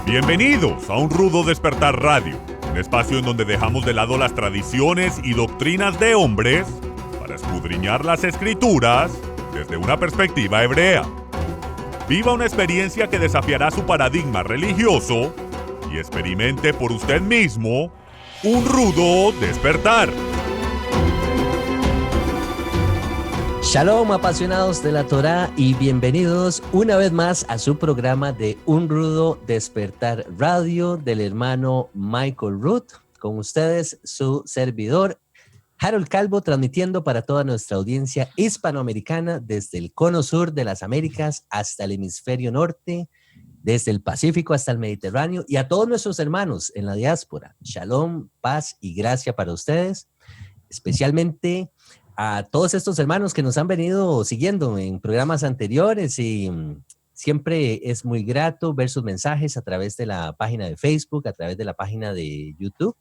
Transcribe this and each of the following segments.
Bienvenidos a Un Rudo Despertar Radio, un espacio en donde dejamos de lado las tradiciones y doctrinas de hombres para escudriñar las escrituras desde una perspectiva hebrea. Viva una experiencia que desafiará su paradigma religioso y experimente por usted mismo un rudo despertar. Shalom, apasionados de la Torá, y bienvenidos una vez más a su programa de Un Rudo Despertar Radio del hermano Michael Root. Con ustedes, su servidor, Harold Calvo, transmitiendo para toda nuestra audiencia hispanoamericana desde el cono sur de las Américas hasta el hemisferio norte, desde el Pacífico hasta el Mediterráneo, y a todos nuestros hermanos en la diáspora. Shalom, paz y gracia para ustedes, especialmente a todos estos hermanos que nos han venido siguiendo en programas anteriores, y siempre es muy grato ver sus mensajes a través de la página de Facebook, a través de la página de YouTube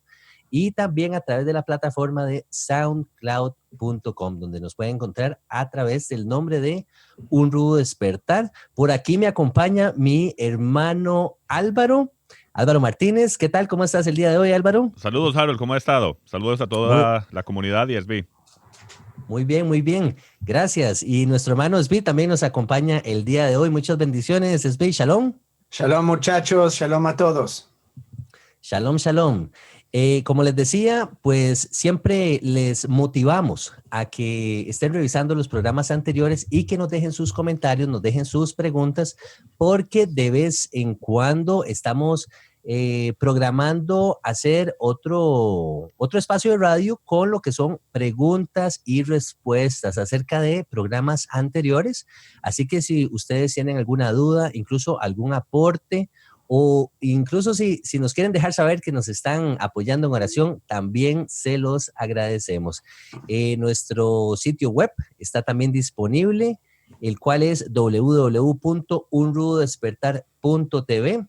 y también a través de la plataforma de soundcloud.com, donde nos pueden encontrar a través del nombre de Un Rudo Despertar. Por aquí me acompaña mi hermano Álvaro Martínez. ¿Qué tal? ¿Cómo estás el día de hoy, Álvaro? Saludos, Harold, ¿cómo ha estado? Saludos a toda la comunidad ISB. Muy bien, gracias. Y nuestro hermano Svi también nos acompaña el día de hoy. Muchas bendiciones, Svi. Shalom. Shalom, muchachos, shalom a todos. Shalom. Como les decía, pues siempre les motivamos a que estén revisando los programas anteriores y que nos dejen sus comentarios, nos dejen sus preguntas, porque de vez en cuando estamos programando hacer otro espacio de radio con lo que son preguntas y respuestas acerca de programas anteriores. Así que si ustedes tienen alguna duda, incluso algún aporte, o incluso si nos quieren dejar saber que nos están apoyando en oración, también se los agradecemos. Nuestro sitio web está también disponible, el cual es www.unrudodespertar.tv.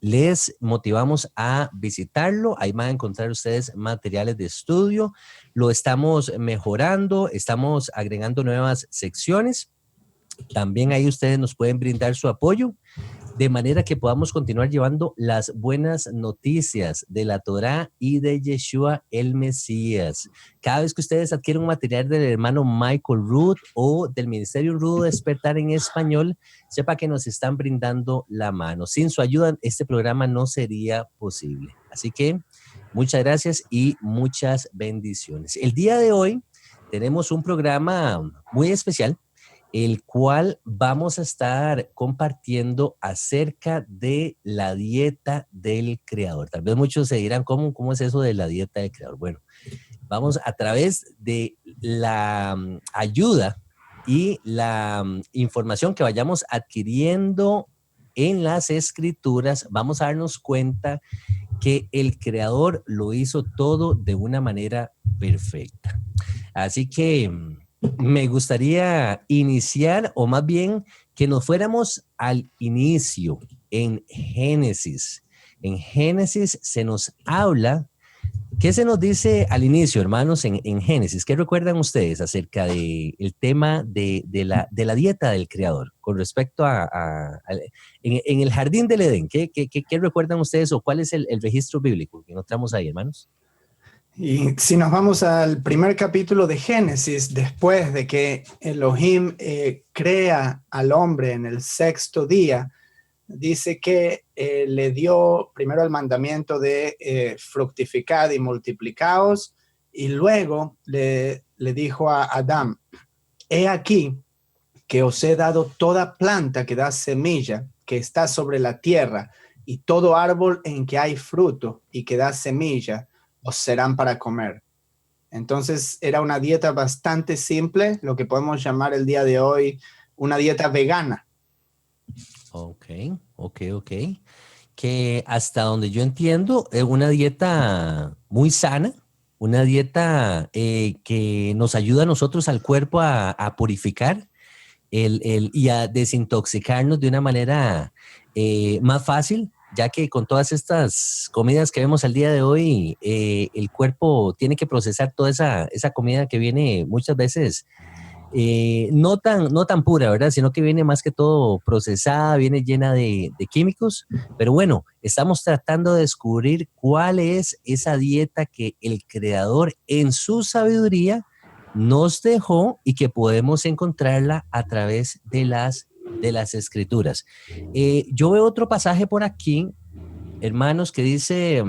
Les motivamos a visitarlo. Ahí van a encontrar ustedes materiales de estudio. Lo estamos mejorando, estamos agregando nuevas secciones. También ahí ustedes nos pueden brindar su apoyo, de manera que podamos continuar llevando las buenas noticias de la Torá y de Yeshua el Mesías. Cada vez que ustedes adquieren un material del hermano Michael Root o del Ministerio Rudo Despertar en español, sepa que nos están brindando la mano. Sin su ayuda, este programa no sería posible. Así que muchas gracias y muchas bendiciones. El día de hoy tenemos un programa muy especial, el cual vamos a estar compartiendo acerca de la dieta del Creador. Tal vez muchos se dirán, ¿cómo es eso de la dieta del Creador? Bueno, vamos a través de la ayuda y la información que vayamos adquiriendo en las Escrituras, vamos a darnos cuenta que el Creador lo hizo todo de una manera perfecta. Así que me gustaría iniciar, o más bien que nos fuéramos al inicio, en Génesis. En Génesis se nos habla, ¿qué se nos dice al inicio, hermanos, en Génesis? ¿Qué recuerdan ustedes acerca del tema de la dieta del Creador con respecto en el jardín del Edén? ¿Qué recuerdan ustedes, o cuál es el registro bíblico que encontramos ahí, hermanos? Y si nos vamos al primer capítulo de Génesis, después de que Elohim crea al hombre en el sexto día, dice que le dio primero el mandamiento de fructificad y multiplicaos, y luego le dijo a Adán: he aquí que os he dado toda planta que da semilla, que está sobre la tierra, y todo árbol en que hay fruto y que da semilla, os serán para comer. Entonces era una dieta bastante simple, lo que podemos llamar el día de hoy una dieta vegana. Ok. Que hasta donde yo entiendo es una dieta muy sana, una dieta que nos ayuda a nosotros, al cuerpo, a purificar y a desintoxicarnos de una manera más fácil, ya que con todas estas comidas que vemos al día de hoy, el cuerpo tiene que procesar toda esa comida que viene muchas veces no tan pura, ¿verdad? Sino que viene más que todo procesada, viene llena de químicos. Pero bueno, estamos tratando de descubrir cuál es esa dieta que el Creador en su sabiduría nos dejó y que podemos encontrarla a través de las Escrituras. Yo veo otro pasaje por aquí, hermanos, que dice,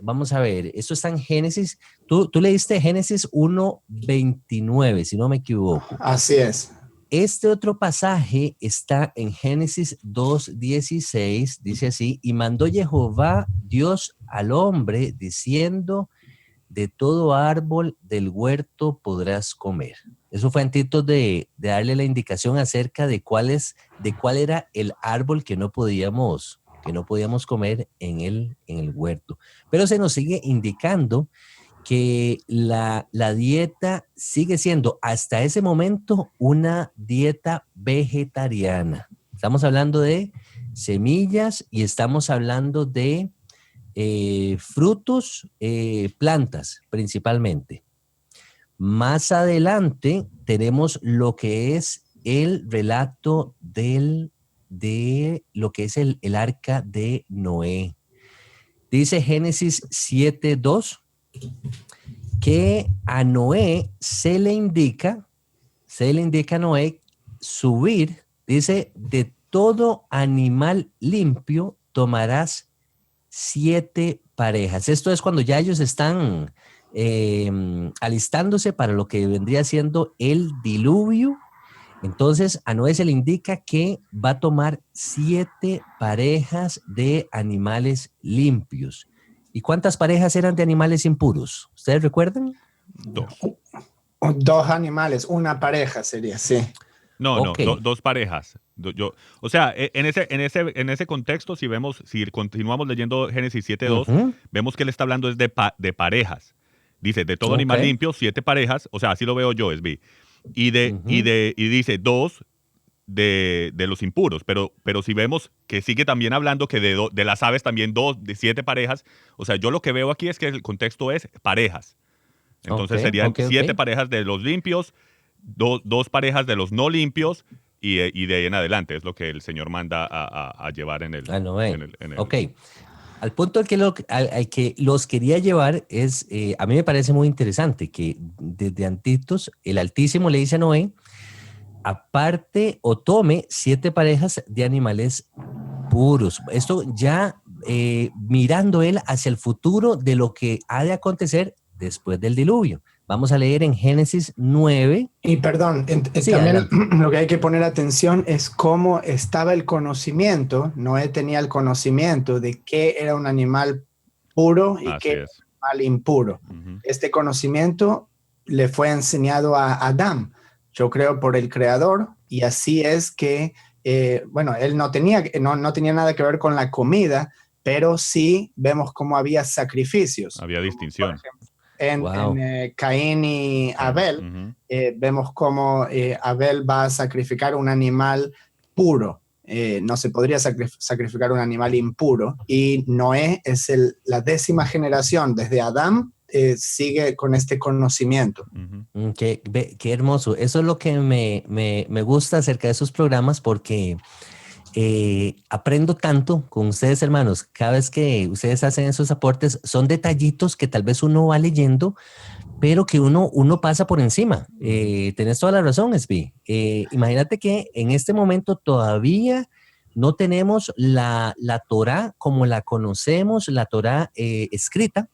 vamos a ver, esto está en Génesis, tú leíste Génesis 1:29, si no me equivoco. Así es. Este otro pasaje está en Génesis 2:16, dice así, y mandó Jehová Dios al hombre diciendo, de todo árbol del huerto podrás comer. Eso fue antes de darle la indicación acerca de cuál era el árbol que no podíamos comer en el huerto. Pero se nos sigue indicando que la dieta sigue siendo hasta ese momento una dieta vegetariana. Estamos hablando de semillas y estamos hablando de frutos, plantas principalmente. Más adelante tenemos lo que es el relato de lo que es el arca de Noé. Dice Génesis 7:2 que a Noé se le indica a Noé subir, dice, de todo animal limpio tomarás 7 parejas. Esto es cuando ya ellos están alistándose para lo que vendría siendo el diluvio. Entonces a Noé se le indica que va a tomar 7 parejas de animales limpios. ¿Y cuántas parejas eran de animales impuros? ¿Ustedes recuerdan? 2. 2 animales, una pareja sería, sí. No, Okay. no, 2 parejas. O sea, en ese contexto, si continuamos leyendo Génesis 7:2, vemos que él está hablando es de parejas. Dice, de todo animal limpio, 7 parejas, o sea, así lo veo yo, Esbi. Y dice 2 de los impuros, pero si vemos que sigue también hablando que de las aves también 2 de 7 parejas, o sea, yo lo que veo aquí es que el contexto es parejas. Entonces serían 7 parejas de los limpios, 2 parejas de los no limpios y de ahí en adelante es lo que el Señor manda a llevar en el... Ok. Al punto al que los quería llevar es, a mí me parece muy interesante que desde antitos el Altísimo le dice a Noé, aparte o tome 7 parejas de animales puros. Esto ya mirando él hacia el futuro de lo que ha de acontecer después del diluvio. Vamos a leer en Génesis 9. Y perdón, Sí, también adelante. lo que hay que poner atención es cómo estaba el conocimiento. Noé tenía el conocimiento de qué era un animal puro y qué era un animal impuro. Este conocimiento le fue enseñado a Adán, yo creo por el Creador, y así es que, él no tenía nada que ver con la comida, pero sí vemos cómo había sacrificios. Había distinción. Por ejemplo, en Caín y Abel, vemos cómo Abel va a sacrificar un animal puro. No se podría sacrificar un animal impuro. Y Noé es la 10ª generación. Desde Adán sigue con este conocimiento. Qué hermoso. Eso es lo que me gusta acerca de esos programas porque aprendo tanto con ustedes, hermanos. Cada vez que ustedes hacen esos aportes, son detallitos que tal vez uno va leyendo, pero que uno pasa por encima. Tenés toda la razón, Esbi. Imagínate que en este momento todavía no tenemos la Torá como la conocemos, la Torá escrita,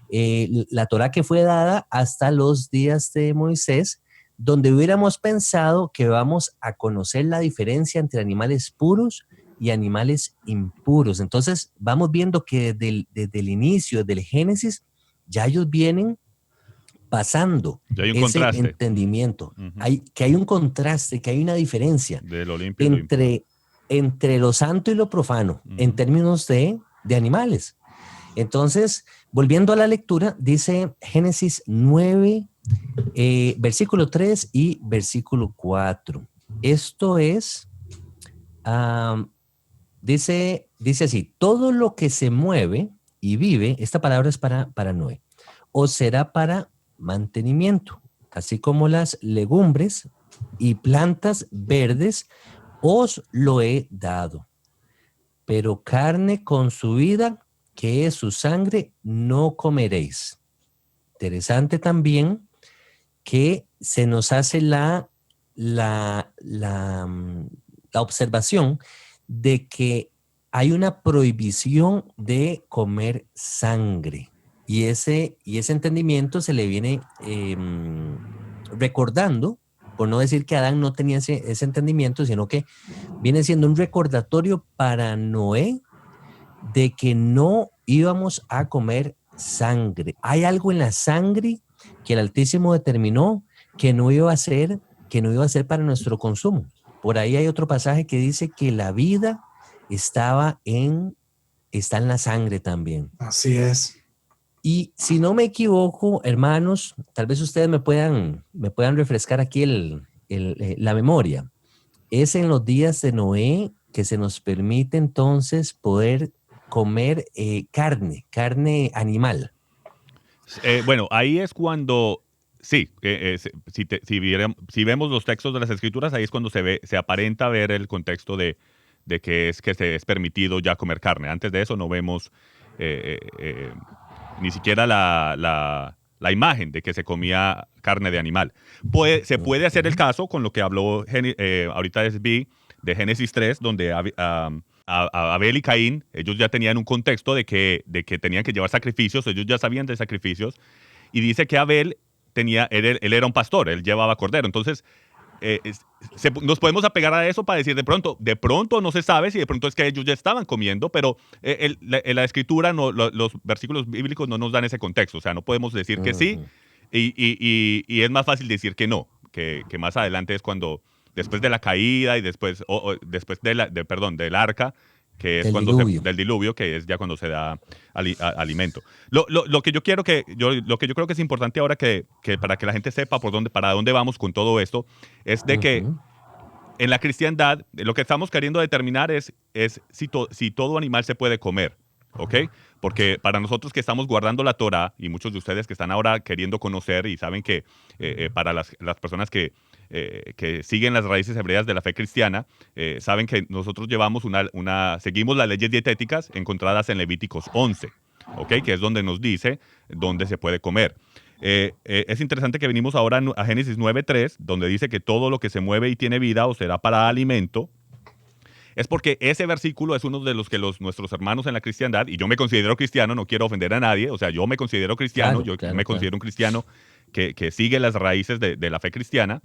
la Torá que fue dada hasta los días de Moisés, donde hubiéramos pensado que vamos a conocer la diferencia entre animales puros y animales impuros. Entonces vamos viendo que desde el inicio, desde el Génesis, ya ellos vienen pasando ya hay un ese contraste. Entendimiento. Que hay un contraste, que hay una diferencia de lo limpio y entre lo santo y lo profano, en términos de animales. Entonces, volviendo a la lectura, dice Génesis 9, versículo 3 y versículo 4. Esto es, dice así, todo lo que se mueve y vive, esta palabra es para Noé, o será para mantenimiento, así como las legumbres y plantas verdes os lo he dado, pero carne con su vida, que es su sangre, no comeréis. Interesante también que se nos hace la observación de que hay una prohibición de comer sangre. Y ese entendimiento se le viene recordando, por no decir que Adán no tenía ese entendimiento, sino que viene siendo un recordatorio para Noé de que no íbamos a comer sangre. Hay algo en la sangre que el Altísimo determinó que no iba a ser para nuestro consumo. Por ahí hay otro pasaje que dice que la vida está en la sangre también. Así es. Y si no me equivoco, hermanos, tal vez ustedes me puedan refrescar aquí la memoria. Es en los días de Noé que se nos permite entonces poder comer carne animal. Bueno, ahí es cuando, sí, si vemos los textos de las Escrituras, ahí es cuando se aparenta ver el contexto de que se es permitido ya comer carne. Antes de eso no vemos ni siquiera la imagen de que se comía carne de animal. Se puede hacer el caso con lo que habló ahorita de Génesis 3, donde Abel y Caín, ellos ya tenían un contexto de que tenían que llevar sacrificios, ellos ya sabían de sacrificios, y dice que Abel él era un pastor, él llevaba cordero. Entonces, nos podemos apegar a eso para decir de pronto no se sabe si de pronto es que ellos ya estaban comiendo, pero la escritura, los versículos bíblicos no nos dan ese contexto. O sea, no podemos decir que sí, y es más fácil decir que no, que más adelante es cuando, después de la caída y después del arca, que es del diluvio, que es ya cuando se da alimento. Lo que yo creo que es importante ahora que para que la gente sepa para dónde vamos con todo esto, es de que en la cristiandad lo que estamos queriendo determinar es si todo animal se puede comer, ¿ok? Porque para nosotros que estamos guardando la Torá, y muchos de ustedes que están ahora queriendo conocer y saben que para las personas que siguen las raíces hebreas de la fe cristiana, saben que nosotros seguimos las leyes dietéticas encontradas en Levíticos 11, ¿ok? Que es donde nos dice dónde se puede comer. Es interesante que venimos ahora a Génesis 9:3, donde dice que todo lo que se mueve y tiene vida o será para alimento. Es porque ese versículo es uno de los que nuestros hermanos en la cristiandad, y yo me considero cristiano, no quiero ofender a nadie, o sea, yo me considero cristiano, considero un cristiano que sigue las raíces de la fe cristiana,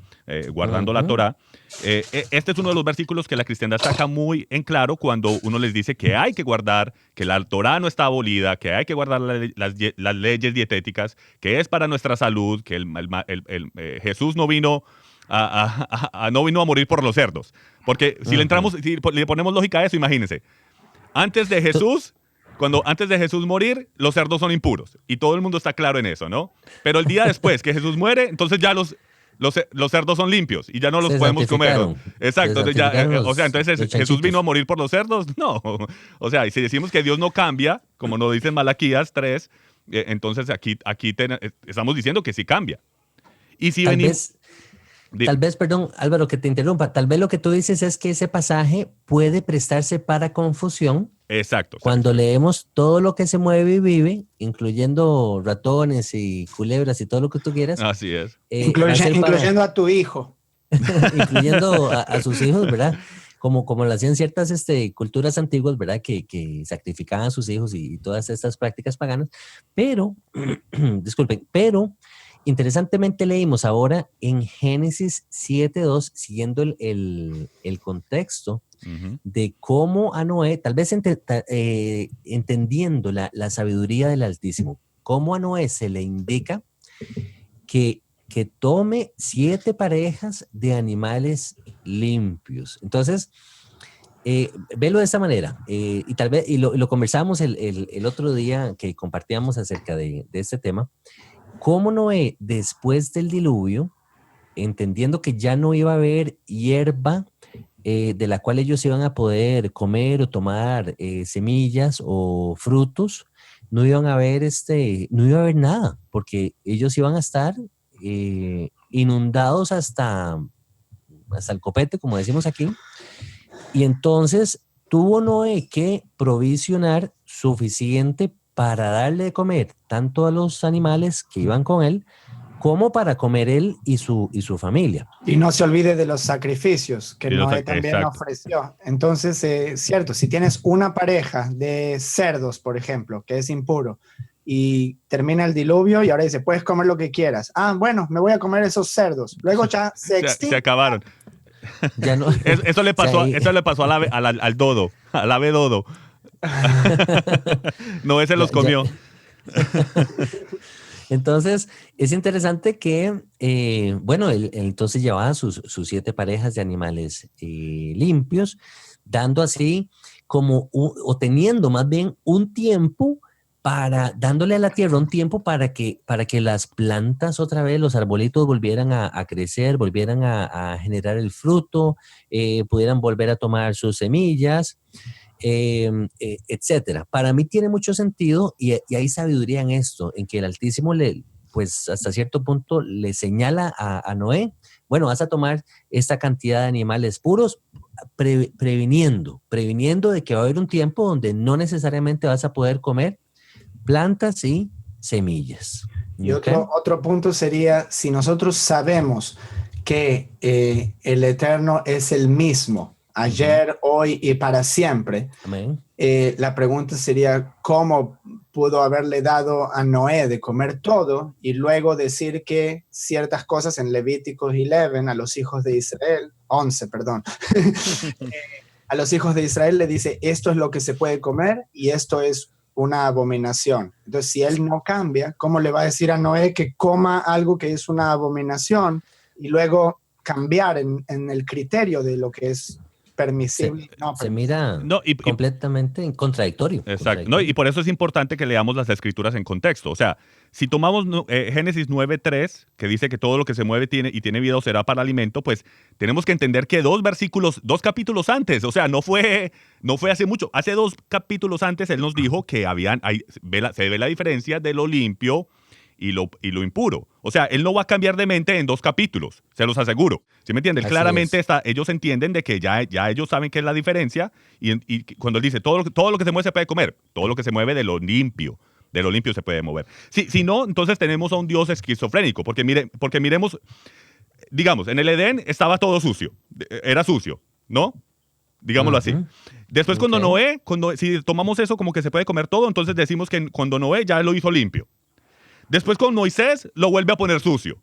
guardando la Torá. Este es uno de los versículos que la cristiandad saca muy en claro cuando uno les dice que hay que guardar, que la Torá no está abolida, que hay que guardar las leyes dietéticas, que es para nuestra salud, que Jesús no vino no vino a morir por los cerdos. Porque si le ponemos lógica a eso, imagínense. Antes de Jesús morir, los cerdos son impuros. Y todo el mundo está claro en eso, ¿no? Pero el día después que Jesús muere, entonces ya los cerdos son limpios y ya no los podemos comer. Exacto. Entonces Jesús vino a morir por los cerdos. No. O sea, y si decimos que Dios no cambia, como nos dice en Malaquías 3, entonces aquí estamos diciendo que sí cambia. Y si Tal vez, perdón, Álvaro, que te interrumpa. Tal vez lo que tú dices es que ese pasaje puede prestarse para confusión. Exacto. Cuando leemos todo lo que se mueve y vive, incluyendo ratones y culebras y todo lo que tú quieras. Así es. Incluyendo a tu hijo. Incluyendo a sus hijos, ¿verdad? Como lo hacían ciertas culturas antiguas, ¿verdad? Que sacrificaban a sus hijos y todas estas prácticas paganas. Pero, disculpen, interesantemente leímos ahora en Génesis 7:2, siguiendo el contexto de cómo a Noé, tal vez entendiendo la sabiduría del Altísimo, cómo a Noé se le indica que tome 7 parejas de animales limpios. Entonces, velo de esta manera, y tal vez, y lo conversamos el otro día que compartíamos acerca de este tema. Cómo Noé, después del diluvio, entendiendo que ya no iba a haber hierba de la cual ellos iban a poder comer o tomar semillas o frutos, no iba a haber nada, porque ellos iban a estar inundados hasta hasta el copete, como decimos aquí. Y entonces tuvo Noé que provisionar suficiente para darle de comer tanto a los animales que iban con él, como para comer él y su familia. Y no se olvide de los sacrificios que Noé también exacto. ofreció. Entonces, cierto, si tienes una pareja de cerdos, por ejemplo, que es impuro, y termina el diluvio y ahora dice, puedes comer lo que quieras. Ah, bueno, me voy a comer esos cerdos. Luego ya se acabaron. Ya no, Eso le pasó, o sea, eso le pasó al dodo, al ave dodo. Noé se los comió. Entonces, es interesante que, bueno, él entonces llevaba sus 7 parejas de animales limpios, dando así como, o teniendo más bien un tiempo dándole a la tierra un tiempo para que las plantas otra vez, los arbolitos volvieran a crecer, volvieran a generar el fruto, pudieran volver a tomar sus semillas, etcétera. Para mí tiene mucho sentido y hay sabiduría en esto, en que el Altísimo pues hasta cierto punto le señala a Noé, bueno, vas a tomar esta cantidad de animales puros, previniendo de que va a haber un tiempo donde no necesariamente vas a poder comer plantas y semillas. Y otro punto sería, si nosotros sabemos que el Eterno es el mismo, ayer, hoy y para siempre, Amén. La pregunta sería, ¿cómo pudo haberle dado a Noé de comer todo y luego decir que ciertas cosas en Levíticos 11 a los hijos de Israel, 11, perdón, a los hijos de Israel le dice, esto es lo que se puede comer y esto es una abominación? Entonces, si él no cambia, ¿cómo le va a decir a Noé que coma algo que es una abominación y luego cambiar en el criterio de lo que es permisible? Se mira completamente contradictorio. Exacto. No, y por eso es importante que leamos las escrituras en contexto. O sea, si tomamos Génesis 9:3, que dice que todo lo que se mueve tiene vida o será para alimento, pues tenemos que entender que 2 capítulos antes, o sea, no fue hace mucho, hace 2 capítulos antes él nos dijo que se ve la diferencia de lo limpio y lo impuro. O sea, él no va a cambiar de mente en 2 capítulos, se los aseguro. ¿Sí me entienden? Claramente ellos entienden de que ya ellos saben qué es la diferencia y cuando él dice todo lo que se mueve se puede comer, todo lo que se mueve de lo limpio se puede mover. Si no, entonces tenemos a un Dios esquizofrénico, porque miremos, digamos, en el Edén estaba todo sucio, era sucio, ¿no? Digámoslo así. Después cuando Noé, si tomamos eso como que se puede comer todo, entonces decimos que cuando Noé ya lo hizo limpio. Después con Moisés lo vuelve a poner sucio.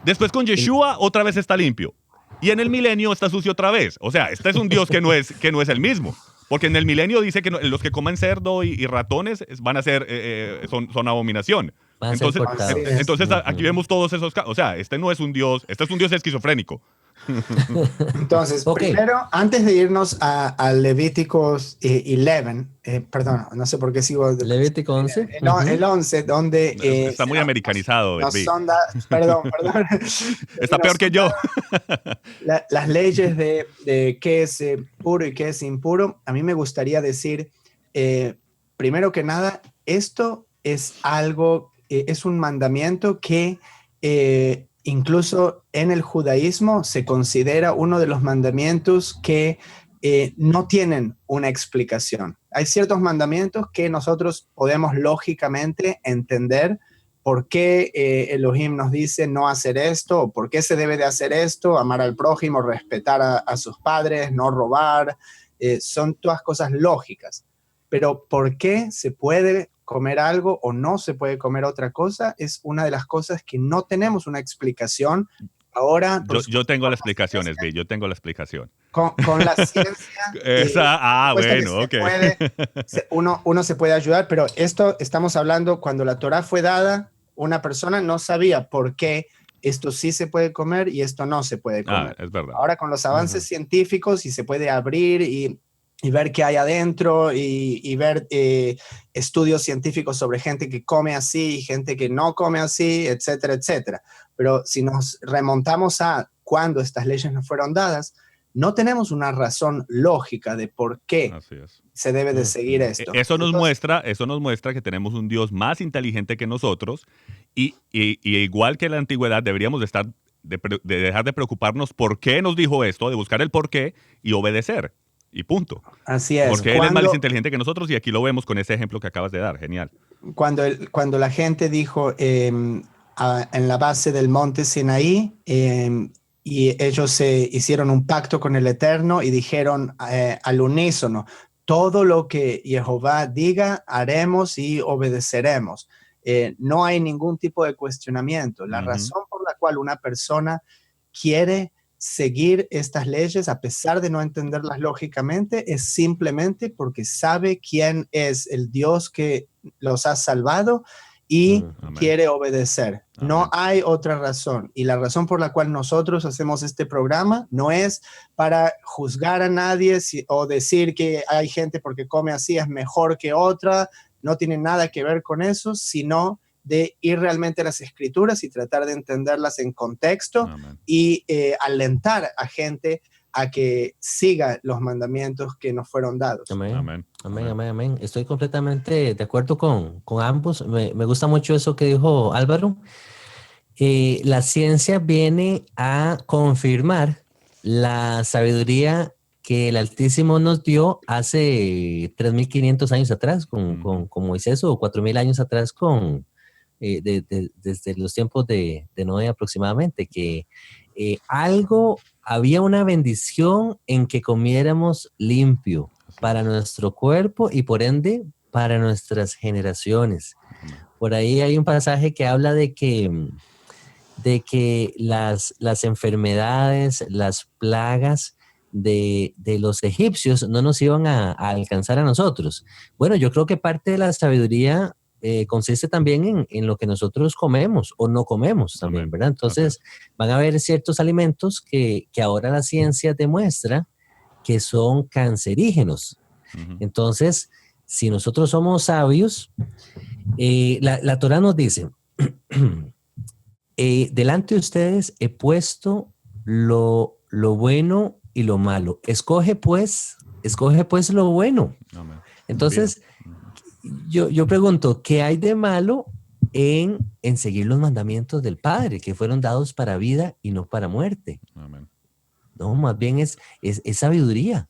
Después con Yeshua otra vez está limpio. Y en el milenio está sucio otra vez. O sea, este es un Dios que no es el mismo. Porque en el milenio dice que los que coman cerdo y ratones van a ser, son abominación. Entonces aquí vemos todos esos casos. O sea, este no es un Dios, este es un Dios esquizofrénico. Entonces, primero, antes de irnos a Levíticos 11, perdón, no sé por qué sigo. Levítico 11. El 11, donde... está muy americanizado. Perdón. Está peor que yo. Las leyes de qué es puro y qué es impuro. A mí me gustaría decir, primero que nada, esto es algo, es un mandamiento que... incluso en el judaísmo se considera uno de los mandamientos que no tienen una explicación. Hay ciertos mandamientos que nosotros podemos lógicamente entender por qué Elohim nos dice no hacer esto, o por qué se debe de hacer esto, amar al prójimo, respetar a sus padres, no robar, son todas cosas lógicas. Pero ¿por qué se puede comer algo o no se puede comer otra cosa? Es una de las cosas que no tenemos una explicación. Ahora, yo tengo la explicación, Esbi, yo tengo la explicación. Con la ciencia. Bueno, ok. Uno se puede ayudar, pero esto estamos hablando cuando la Torá fue dada, una persona no sabía por qué esto sí se puede comer y esto no se puede comer. Es verdad. Ahora con los avances científicos y se puede abrir y ver qué hay adentro y ver estudios científicos sobre gente que come así y gente que no come así, etcétera, etcétera. Pero si nos remontamos a cuando estas leyes nos fueron dadas, no tenemos una razón lógica de por qué se debe de seguir esto. Eso nos muestra que tenemos un Dios más inteligente que nosotros y igual que en la antigüedad deberíamos de estar de dejar de preocuparnos por qué nos dijo esto, de buscar el por qué y obedecer. Y punto. Así es. Porque él es más inteligente que nosotros y aquí lo vemos con ese ejemplo que acabas de dar. Genial. Cuando la gente dijo en la base del monte Sinaí, y ellos se hicieron un pacto con el Eterno y dijeron al unísono, todo lo que Jehová diga, haremos y obedeceremos. No hay ningún tipo de cuestionamiento. La razón por la cual una persona quiere seguir estas leyes, a pesar de no entenderlas lógicamente, es simplemente porque sabe quién es el Dios que los ha salvado y quiere obedecer. No hay otra razón. Y la razón por la cual nosotros hacemos este programa no es para juzgar a nadie o decir que hay gente porque come así es mejor que otra. No tiene nada que ver con eso, sino de ir realmente a las escrituras y tratar de entenderlas en contexto y alentar a gente a que siga los mandamientos que nos fueron dados. Amén. Estoy completamente de acuerdo con ambos. Me gusta mucho eso que dijo Álvaro. La ciencia viene a confirmar la sabiduría que el Altísimo nos dio hace 3.500 años atrás con Moisés, o 4.000 años atrás desde los tiempos de Noé aproximadamente, que había una bendición en que comiéramos limpio para nuestro cuerpo y por ende para nuestras generaciones. Por ahí hay un pasaje que habla de que las enfermedades, las plagas de los egipcios no nos iban a alcanzar a nosotros. Bueno, yo creo que parte de la sabiduría consiste también en lo que nosotros comemos o no comemos también, ¿verdad? Entonces van a haber ciertos alimentos que ahora la ciencia demuestra que son cancerígenos. Entonces, si nosotros somos sabios, la Torá nos dice, delante de ustedes he puesto lo bueno y lo malo. Escoge pues lo bueno. Entonces, yo pregunto, ¿qué hay de malo en seguir los mandamientos del Padre que fueron dados para vida y no para muerte? No, más bien es sabiduría.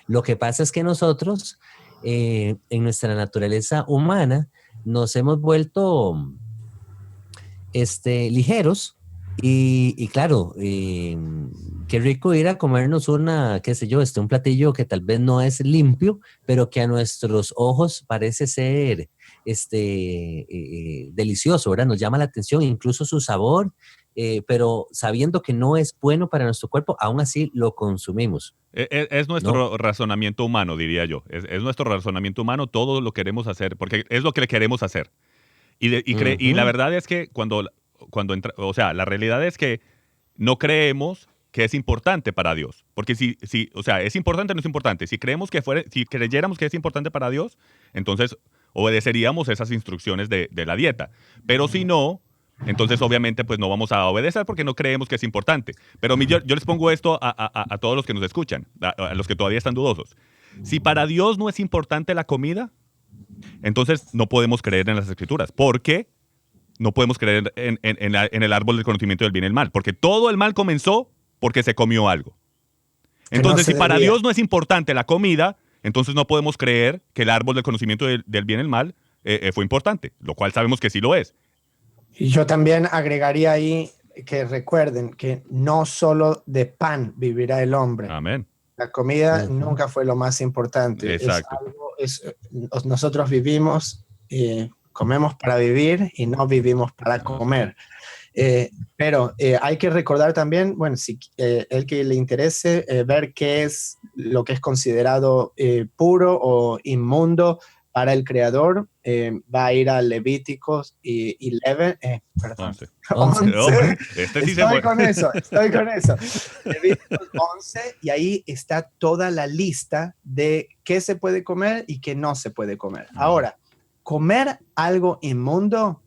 Lo que pasa es que nosotros, en nuestra naturaleza humana, nos hemos vuelto ligeros y claro, qué rico ir a comernos un platillo que tal vez no es limpio, pero que a nuestros ojos parece ser delicioso, ¿verdad? Nos llama la atención, incluso su sabor, pero sabiendo que no es bueno para nuestro cuerpo, aún así lo consumimos. Es nuestro razonamiento humano, diría yo. Es nuestro razonamiento humano, todo lo queremos hacer, porque es lo que le queremos hacer. Y la verdad es que la realidad es que no creemos que es importante para Dios. Porque es importante o no es importante. Si creyéramos que es importante para Dios, entonces obedeceríamos esas instrucciones de la dieta. Pero si no, entonces obviamente pues no vamos a obedecer porque no creemos que es importante. Pero yo les pongo esto a todos los que nos escuchan, a los que todavía están dudosos. Si para Dios no es importante la comida, entonces no podemos creer en las escrituras. ¿Por qué? No podemos creer en el árbol del conocimiento del bien y el mal, porque todo el mal comenzó porque se comió algo. Entonces, si para Dios no es importante la comida, entonces no podemos creer que el árbol del conocimiento del bien y el mal fue importante, lo cual sabemos que sí lo es. Y yo también agregaría ahí que recuerden que no solo de pan vivirá el hombre. Amén. La comida nunca fue lo más importante. Exacto. Nosotros vivimos, comemos para vivir y no vivimos para comer. Pero hay que recordar también, bueno, si el que le interese ver qué es lo que es considerado puro o inmundo para el Creador, va a ir a Levíticos 11. Estoy con eso. Levíticos 11, y ahí está toda la lista de qué se puede comer y qué no se puede comer. Ahora, comer algo inmundo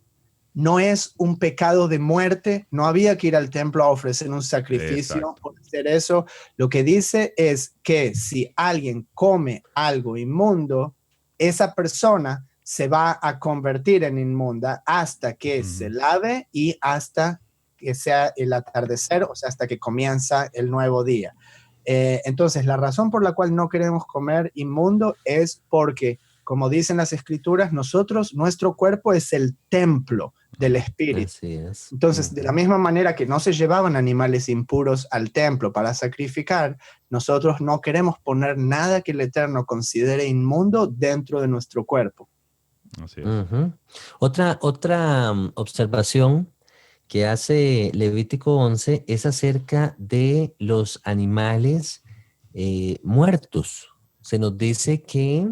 no es un pecado de muerte, no había que ir al templo a ofrecer un sacrificio por hacer eso. Lo que dice es que si alguien come algo inmundo, esa persona se va a convertir en inmunda hasta que se lave y hasta que sea el atardecer, o sea, hasta que comienza el nuevo día. Entonces, la razón por la cual no queremos comer inmundo es porque, como dicen las escrituras, nuestro cuerpo es el templo del Espíritu. Así es. Entonces, de la misma manera que no se llevaban animales impuros al templo para sacrificar, nosotros no queremos poner nada que el Eterno considere inmundo dentro de nuestro cuerpo. Así es. Otra observación que hace Levítico 11 es acerca de los animales muertos. Se nos dice que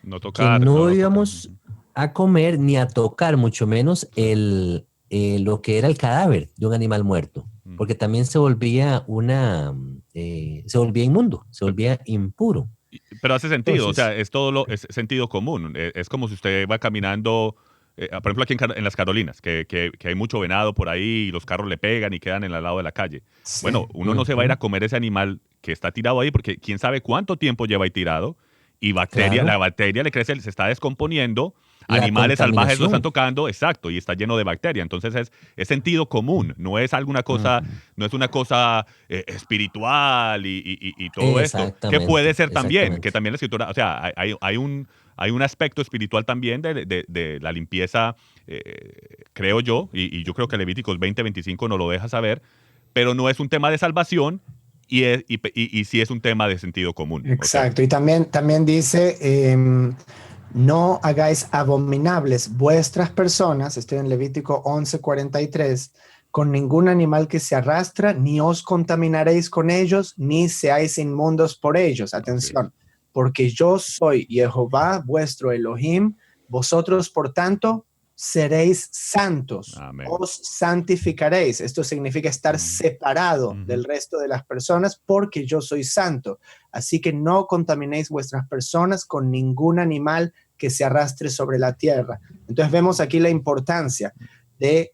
No tocar. no íbamos a comer ni a tocar, mucho menos lo que era el cadáver de un animal muerto, porque también se volvía se volvía inmundo, se volvía impuro. Pero hace sentido, Entonces, o sea, es sentido común. Es como si usted va caminando, por ejemplo, aquí en las Carolinas, que hay mucho venado por ahí y los carros le pegan y quedan en el lado de la calle. Sí. Bueno, uno no se va a ir a comer ese animal que está tirado ahí porque quién sabe cuánto tiempo lleva ahí tirado y Claro. la bacteria le crece, se está descomponiendo. La Animales salvajes lo están contaminación. tocando, exacto, y está lleno de bacterias. Entonces es sentido común, no es alguna cosa, no es una cosa espiritual y todo esto, que puede ser también, que Exactamente. también la escritura, o sea, hay un aspecto espiritual también de la limpieza, creo yo, y yo creo que Levíticos 20:25 nos lo deja saber, pero no es un tema de salvación y sí es un tema de sentido común. Exacto. Y también dice, no hagáis abominables vuestras personas, estoy en Levítico 11:43, con ningún animal que se arrastra, ni os contaminaréis con ellos, ni seáis inmundos por ellos. Atención, porque yo soy Jehová, vuestro Elohim, vosotros, por tanto, seréis santos, Amén. os santificaréis. Esto significa estar separado del resto de las personas porque yo soy santo. Así que no contaminéis vuestras personas con ningún animal que se arrastre sobre la tierra. Entonces vemos aquí la importancia de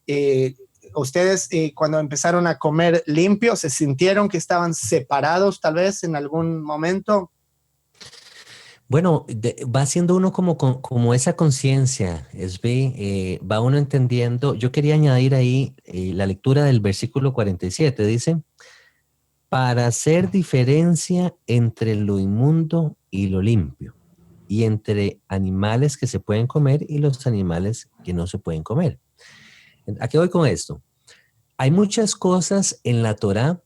ustedes cuando empezaron a comer limpio, ¿se sintieron que estaban separados tal vez en algún momento? Bueno, va siendo uno como esa conciencia, va uno entendiendo. Yo quería añadir ahí la lectura del versículo 47, dice, para hacer diferencia entre lo inmundo y lo limpio, y entre animales que se pueden comer y los animales que no se pueden comer. ¿A qué voy con esto? Hay muchas cosas en la Torá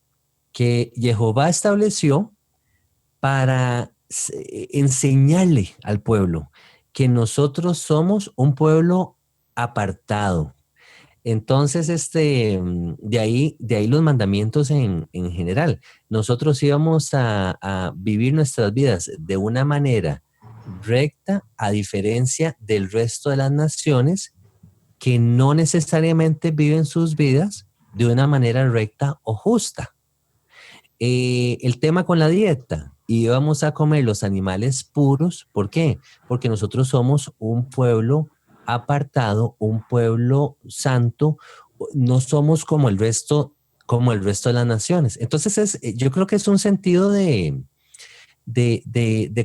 que Jehová estableció para enseñarle al pueblo que nosotros somos un pueblo apartado. Entonces, de ahí los mandamientos en general. Nosotros íbamos a vivir nuestras vidas de una manera recta, a diferencia del resto de las naciones que no necesariamente viven sus vidas de una manera recta o justa. El tema con la dieta, íbamos a comer los animales puros, ¿por qué? Porque nosotros somos un pueblo apartado, un pueblo santo, no somos como el resto de las naciones. Entonces yo creo que es un sentido de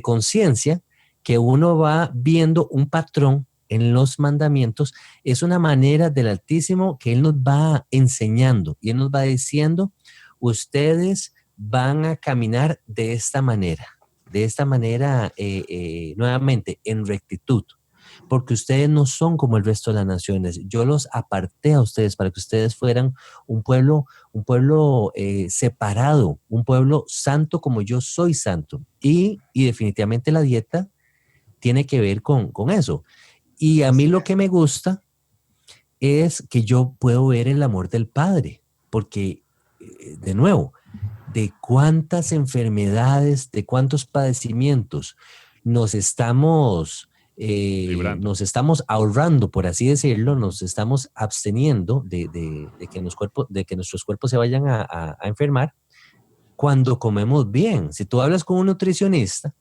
conciencia que uno va viendo un patrón en los mandamientos, es una manera del Altísimo que Él nos va enseñando y Él nos va diciendo, ustedes van a caminar de esta manera nuevamente en rectitud, porque ustedes no son como el resto de las naciones. Yo los aparté a ustedes para que ustedes fueran un pueblo separado, un pueblo santo como yo soy santo. Y definitivamente la dieta tiene que ver con eso. Y a mí lo que me gusta es que yo puedo ver el amor del Padre, porque, de nuevo, de cuántas enfermedades, de cuántos padecimientos nos estamos ahorrando, por así decirlo, nos estamos absteniendo de que nuestros cuerpos se vayan a enfermar cuando comemos bien. Si tú hablas con un nutricionista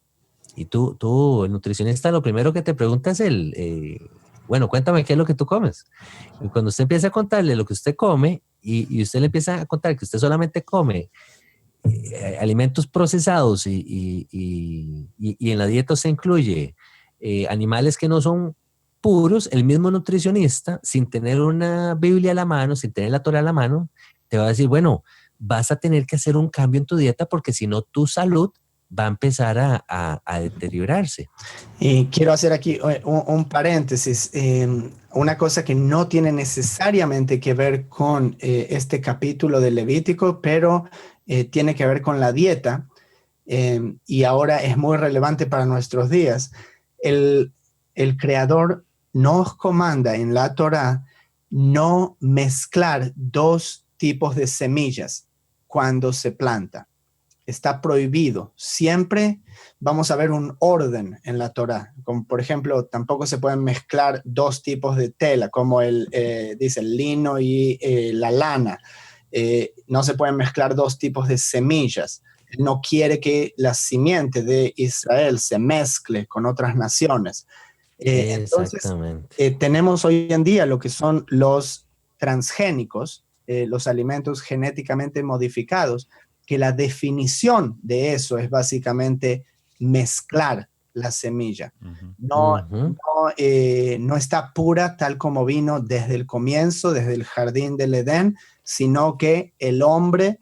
y el nutricionista lo primero que te pregunta es bueno, cuéntame qué es lo que tú comes. Y cuando usted empieza a contarle lo que usted come y usted le empieza a contar que usted solamente come alimentos procesados y en la dieta se incluye animales que no son puros, el mismo nutricionista, sin tener una Biblia a la mano, sin tener la Torah a la mano, te va a decir, bueno, vas a tener que hacer un cambio en tu dieta porque si no tu salud va a empezar a deteriorarse. Y quiero hacer aquí un paréntesis, una cosa que no tiene necesariamente que ver con este capítulo de Levítico, pero tiene que ver con la dieta, y ahora es muy relevante para nuestros días. El Creador nos comanda en la Torá no mezclar dos tipos de semillas cuando se planta. Está prohibido. Siempre vamos a ver un orden en la Torá. Como por ejemplo, tampoco se pueden mezclar dos tipos de tela, como dice el lino y la lana. No se pueden mezclar dos tipos de semillas. Él no quiere que la simiente de Israel se mezcle con otras naciones. Entonces, tenemos hoy en día lo que son los transgénicos, los alimentos genéticamente modificados, que la definición de eso es básicamente mezclar la semilla. No está pura tal como vino desde el comienzo, desde el jardín del Edén, sino que el hombre,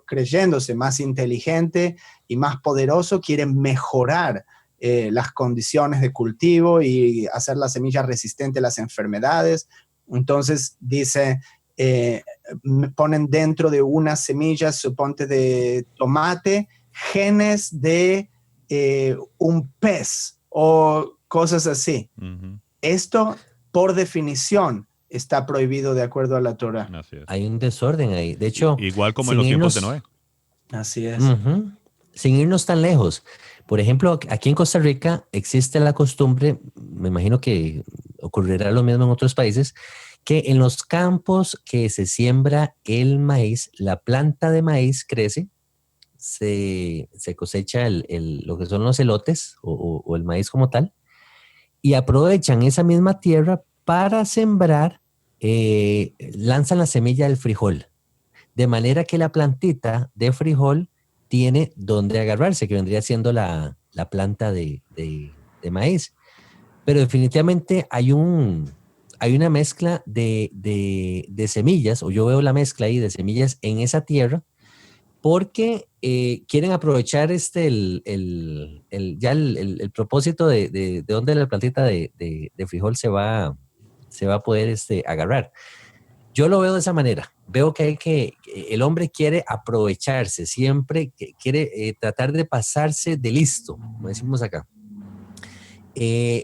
creyéndose más inteligente y más poderoso, quiere mejorar las condiciones de cultivo y hacer la semilla resistente a las enfermedades. Entonces dice, ponen dentro de una semilla, suponte de tomate, genes de un pez o cosas así. Esto, por definición, está prohibido de acuerdo a la Torá. Hay un desorden ahí. De hecho, igual como en los tiempos de Noé. Así es. Sin irnos tan lejos. Por ejemplo, aquí en Costa Rica existe la costumbre, me imagino que ocurrirá lo mismo en otros países, que en los campos que se siembra el maíz, la planta de maíz crece, se cosecha lo que son los elotes o el maíz como tal, y aprovechan esa misma tierra para sembrar, lanzan la semilla del frijol, de manera que la plantita de frijol tiene donde agarrarse, que vendría siendo la planta de maíz. Pero definitivamente hay una mezcla de semillas, o yo veo la mezcla ahí de semillas en esa tierra, porque quieren aprovechar el propósito de dónde la plantita de frijol se va a poder agarrar. Yo lo veo de esa manera. Veo que el hombre quiere aprovecharse, siempre quiere tratar de pasarse de listo, como decimos acá,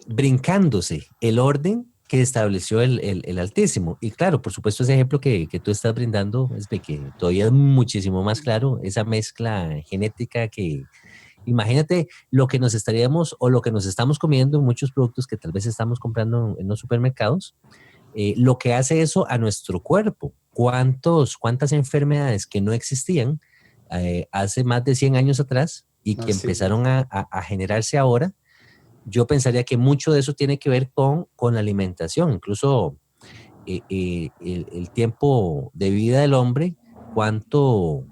brincándose el orden que estableció el Altísimo. Y claro, por supuesto, ese ejemplo que tú estás brindando es de que todavía es muchísimo más claro, esa mezcla genética que, imagínate lo que nos estaríamos o lo que nos estamos comiendo en muchos productos que tal vez estamos comprando en los supermercados, lo que hace eso a nuestro cuerpo. ¿Cuántas enfermedades que no existían hace más de 100 años atrás y que empezaron a generarse ahora? Yo pensaría que mucho de eso tiene que ver con la alimentación, incluso el tiempo de vida del hombre, cuánto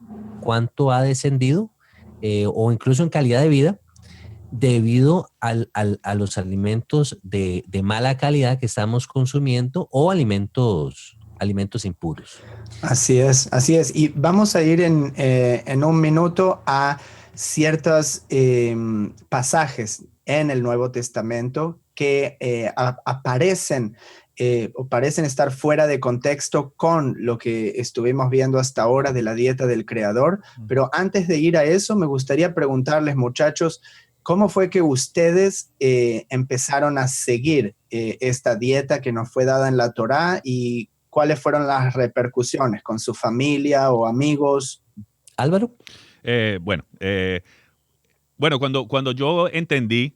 ha descendido, o incluso en calidad de vida, debido a los alimentos de mala calidad que estamos consumiendo o alimentos impuros. Así es. Y vamos a ir en un minuto a ciertos pasajes en el Nuevo Testamento que aparecen o parecen estar fuera de contexto con lo que estuvimos viendo hasta ahora de la dieta del Creador. Pero antes de ir a eso, me gustaría preguntarles, muchachos, ¿cómo fue que ustedes empezaron a seguir esta dieta que nos fue dada en la Torá y cuáles fueron las repercusiones con su familia o amigos? Álvaro. Bueno, cuando yo entendí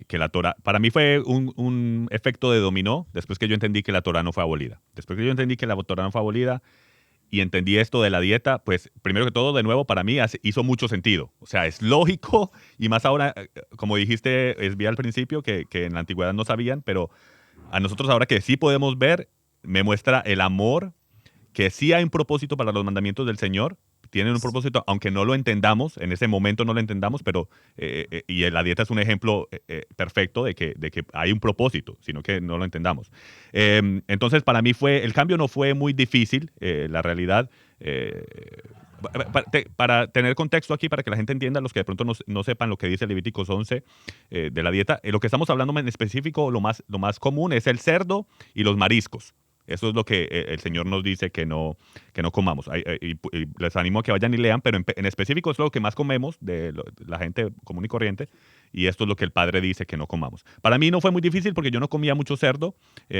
que la Torá, para mí fue un efecto de dominó, después que yo entendí que la Torá no fue abolida. Después que yo entendí que la Torá no fue abolida y entendí esto de la dieta, pues primero que todo, de nuevo, para mí hizo mucho sentido. O sea, es lógico, y más ahora, como dijiste, es bien al principio, que en la antigüedad no sabían, pero a nosotros ahora que sí podemos ver, me muestra el amor, que sí hay un propósito para los mandamientos del Señor. tienen un propósito, aunque no lo entendamos, en ese momento no lo entendamos, pero y la dieta es un ejemplo perfecto de que hay un propósito, sino que no lo entendamos. Entonces, para mí el cambio no fue muy difícil, la realidad. Para tener contexto aquí, para que la gente entienda, los que de pronto no sepan lo que dice Levíticos 11 de la dieta, lo que estamos hablando en específico, lo más común es el cerdo y los mariscos. Eso es lo que el Señor nos dice que no comamos. Y les animo a que vayan y lean, pero en específico es lo que más comemos de la gente común y corriente, y esto es lo que el Padre dice que no comamos. Para mí no fue muy difícil porque yo no comía mucho cerdo,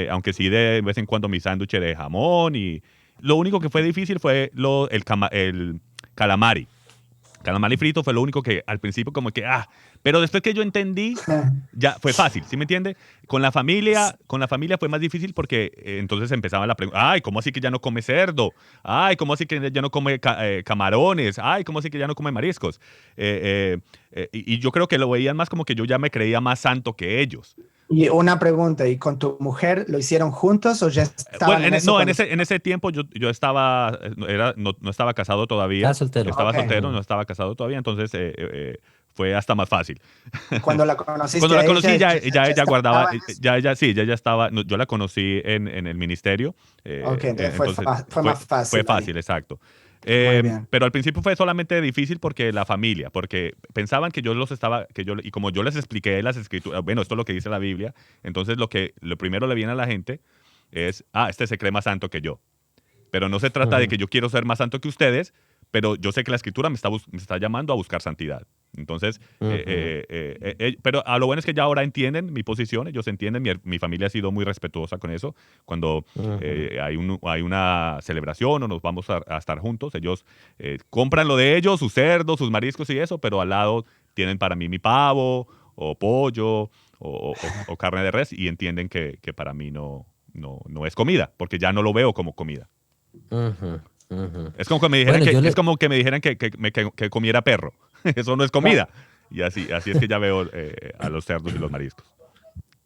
aunque sí de vez en cuando mi sándwich de jamón, y lo único que fue difícil fue el calamari. Calamari frito fue lo único que al principio como que, pero después que yo entendí, ya fue fácil, ¿sí me entiende? Con la familia fue más difícil porque entonces empezaba la pregunta, ay, ¿cómo así que ya no come cerdo? Ay, ¿cómo así que ya no come camarones? Ay, ¿cómo así que ya no come mariscos? Y yo creo que lo veían más como que yo ya me creía más santo que ellos. Y una pregunta, ¿y con tu mujer lo hicieron juntos o ya estaban en ese tiempo yo estaba, no estaba casado todavía. Estaba soltero. Estaba Okay. soltero, no estaba casado todavía, entonces fue hasta más fácil. Cuando la conociste Cuando la conocí, ya ella guardaba, estabas- ya estaba, yo la conocí en el ministerio. Ok, entonces fue más fácil. Fue fácil, exacto. Muy bien. Pero al principio fue solamente difícil porque la familia, porque pensaban que y como yo les expliqué las escrituras, bueno, esto es lo que dice la Biblia, entonces lo primero le viene a la gente es, este se cree más santo que yo. Pero no se trata de que yo quiero ser más santo que ustedes, pero yo sé que la escritura me está llamando a buscar santidad. Entonces, pero a lo bueno es que ya ahora entienden mi posición, ellos entienden, mi familia ha sido muy respetuosa con eso. Cuando hay una celebración o nos vamos a estar juntos, ellos compran lo de ellos, sus cerdos, sus mariscos y eso, pero al lado tienen para mí mi pavo o pollo o carne de res, y entienden que para mí no es comida, porque ya no lo veo como comida. Es como que me dijeran es como que me dijeran que comiera perro. Eso no es comida. Y así es que ya veo a los cerdos y los mariscos.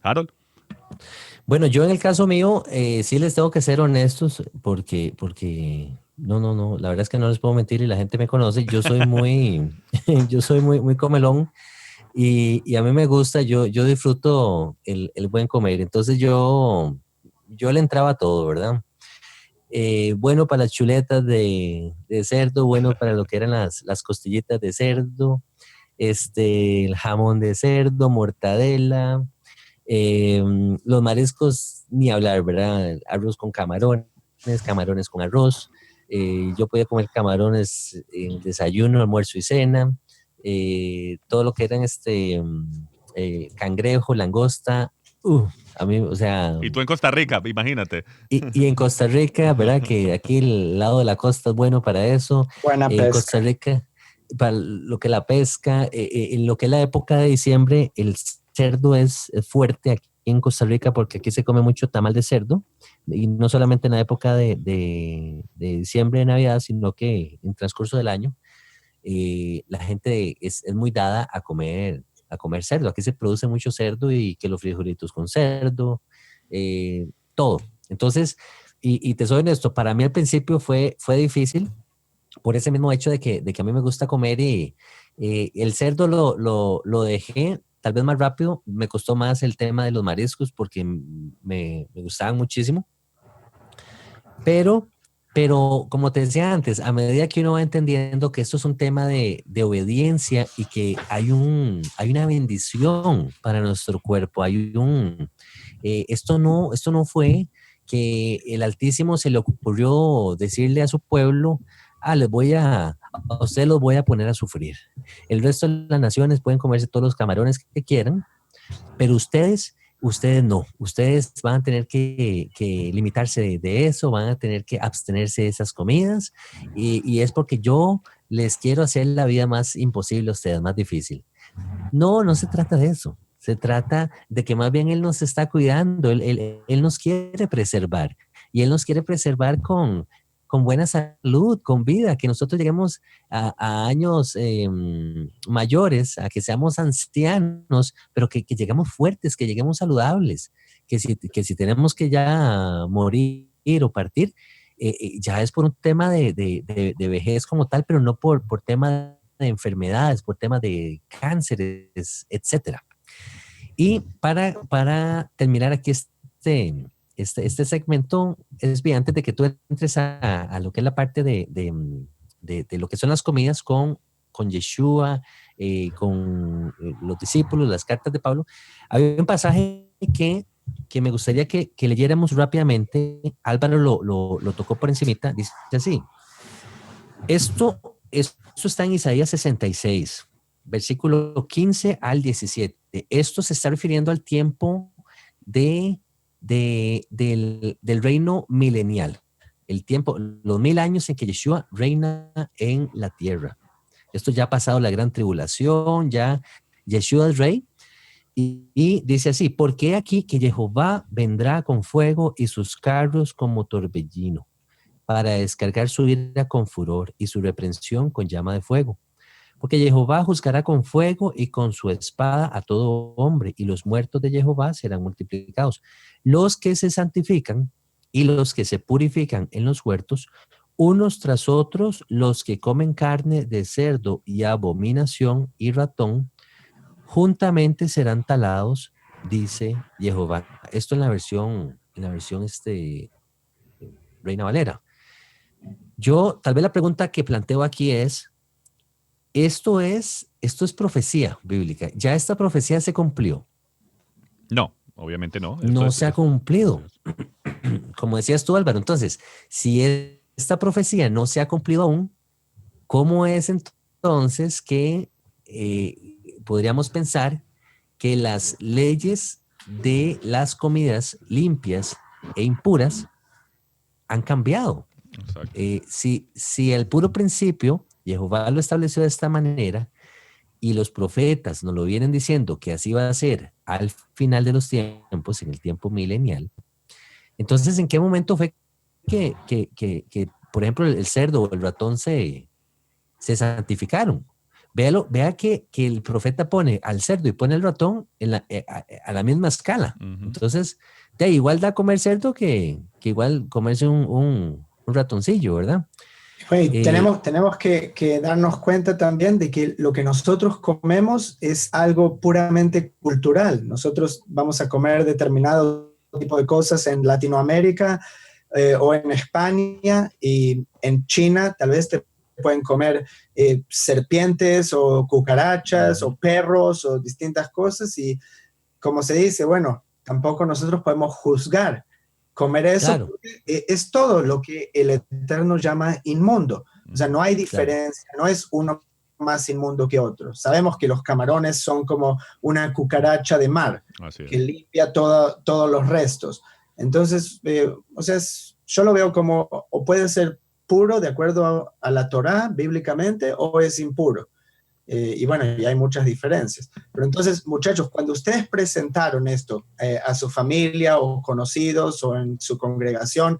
Harold. Bueno, yo en el caso mío, sí les tengo que ser honestos porque no, la verdad es que no les puedo mentir y la gente me conoce. Yo soy muy comelón y a mí me gusta, yo disfruto el buen comer. Entonces yo le entraba a todo, ¿verdad? Bueno para las chuletas de cerdo, bueno para lo que eran las costillitas de cerdo, el jamón de cerdo, mortadela, los mariscos, ni hablar, ¿verdad? Arroz con camarones con arroz. Yo podía comer camarones en desayuno, almuerzo y cena. Todo lo que eran cangrejo, langosta. A mí, o sea... Y tú en Costa Rica, imagínate. Y en Costa Rica, ¿verdad? Que aquí el lado de la costa es bueno para eso. Buena pesca. En Costa Rica, para lo que la pesca, en lo que es la época de diciembre, el cerdo es fuerte aquí en Costa Rica porque aquí se come mucho tamal de cerdo. Y no solamente en la época de diciembre, de Navidad, sino que en transcurso del año, la gente es muy dada a comer cerdo. Aquí se produce mucho cerdo y que los frijolitos con cerdo, todo. Entonces, y te soy honesto, para mí al principio fue difícil por ese mismo hecho de que a mí me gusta comer y el cerdo lo dejé tal vez más rápido. Me costó más el tema de los mariscos porque me gustaban muchísimo. Pero como te decía antes, a medida que uno va entendiendo que esto es un tema de obediencia y que hay una bendición para nuestro cuerpo, esto no fue que el Altísimo se le ocurrió decirle a su pueblo, a ustedes los voy a poner a sufrir. El resto de las naciones pueden comerse todos los camarones que quieran, pero ustedes no, ustedes van a tener que limitarse de eso, van a tener que abstenerse de esas comidas y es porque yo les quiero hacer la vida más imposible a ustedes, más difícil. No se trata de eso, se trata de que más bien Él nos está cuidando, Él nos quiere preservar y Él nos quiere preservar con buena salud, con vida, que nosotros lleguemos a años mayores, a que seamos ancianos, pero que lleguemos fuertes, que lleguemos saludables, que si tenemos que ya morir o partir, ya es por un tema de vejez como tal, pero no por tema de enfermedades, por temas de cánceres, etcétera. Y para terminar aquí este segmento, es bien, antes de que tú entres a lo que es la parte de lo que son las comidas con Yeshua, con los discípulos, las cartas de Pablo, hay un pasaje que me gustaría que leyéramos rápidamente. Álvaro lo tocó por encimita, dice así: esto está en Isaías 66, versículo 15 al 17. Esto se está refiriendo al tiempo del reino milenial, el tiempo, los 1000 años en que Yeshua reina en la tierra. Esto ya ha pasado la gran tribulación, ya Yeshua es rey. Y dice así: porque aquí que Jehová vendrá con fuego y sus carros como torbellino, para descargar su ira con furor y su reprensión con llama de fuego. Porque Jehová juzgará con fuego y con su espada a todo hombre, y los muertos de Jehová serán multiplicados. Los que se santifican y los que se purifican en los huertos, unos tras otros, los que comen carne de cerdo y abominación y ratón, juntamente serán talados, dice Jehová. Esto en la versión Reina Valera. Yo, tal vez la pregunta que planteo aquí es, esto es profecía bíblica. ¿Ya esta profecía se cumplió? No, obviamente no. No se ha cumplido. Como decías tú, Álvaro. Entonces, si esta profecía no se ha cumplido aún, ¿cómo es entonces que podríamos pensar que las leyes de las comidas limpias e impuras han cambiado? Si el puro principio Jehová lo estableció de esta manera y los profetas nos lo vienen diciendo que así va a ser al final de los tiempos, en el tiempo milenial, entonces ¿en qué momento fue que por ejemplo, el cerdo o el ratón se santificaron? Vea que el profeta pone al cerdo y pone al ratón a la misma escala. Uh-huh. Entonces, igual da comer cerdo que igual comerse un ratoncillo, ¿verdad? Tenemos que darnos cuenta también de que lo que nosotros comemos es algo puramente cultural. Nosotros vamos a comer determinado tipo de cosas en Latinoamérica o en España, y en China tal vez te pueden comer serpientes o cucarachas o perros o distintas cosas, y como se dice, bueno, tampoco nosotros podemos juzgar comer eso, claro, porque es todo lo que el Eterno llama inmundo. O sea, no hay diferencia, claro, no es uno más inmundo que otro. Sabemos que los camarones son como una cucaracha de mar que limpia todos los restos. Entonces, o sea, yo lo veo como, o puede ser puro de acuerdo a la Torá bíblicamente, o es impuro. Y bueno, y hay muchas diferencias. Pero entonces, muchachos, cuando ustedes presentaron esto a su familia o conocidos o en su congregación,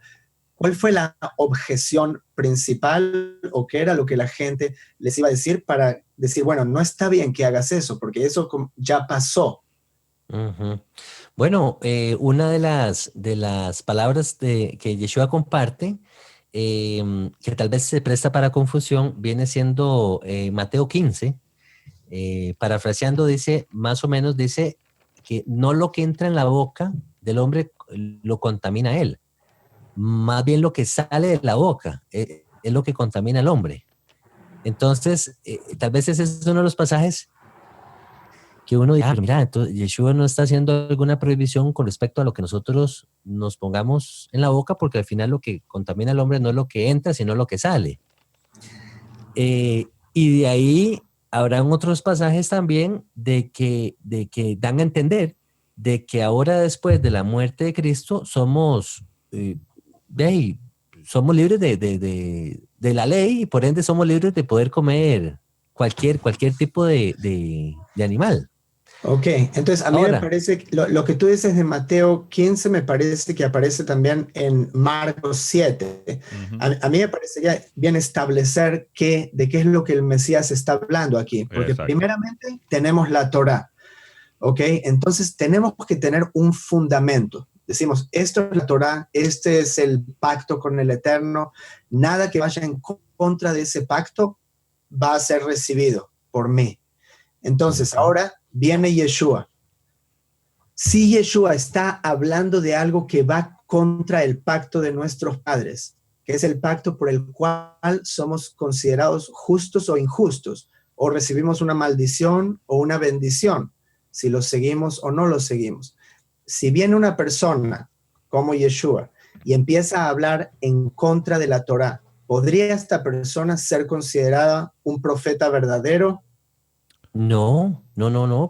¿cuál fue la objeción principal o qué era lo que la gente les iba a decir para decir, bueno, no está bien que hagas eso, porque eso ya pasó? Uh-huh. Bueno, una de las palabras que Yeshua comparte, que tal vez se presta para confusión, viene siendo Mateo 15, parafraseando, dice, más o menos dice que no lo que entra en la boca del hombre lo contamina a él, más bien lo que sale de la boca es lo que contamina al hombre. Entonces, tal vez ese es uno de los pasajes que uno dice, mira, entonces Yeshua no está haciendo alguna prohibición con respecto a lo que nosotros nos pongamos en la boca, porque al final lo que contamina al hombre no es lo que entra, sino lo que sale. Y de ahí habrán otros pasajes también de que dan a entender de que ahora, después de la muerte de Cristo, somos libres de la ley, y por ende somos libres de poder comer cualquier tipo de animal. Ok, entonces a mí me parece, lo que tú dices de Mateo 15 me parece que aparece también en Marcos 7. Uh-huh. A mí me parecería bien establecer de qué es lo que el Mesías está hablando aquí, porque exacto, primeramente tenemos la Torá, ¿ok? Entonces tenemos que tener un fundamento. decimos, esto es la Torá, este es el pacto con el Eterno, nada que vaya en contra de ese pacto va a ser recibido por mí. Entonces, ahora viene Yeshua. Si Yeshua está hablando de algo que va contra el pacto de nuestros padres, que es el pacto por el cual somos considerados justos o injustos, o recibimos una maldición o una bendición, si lo seguimos o no lo seguimos. Si viene una persona como Yeshua y empieza a hablar en contra de la Torá, ¿podría esta persona ser considerada un profeta verdadero? No,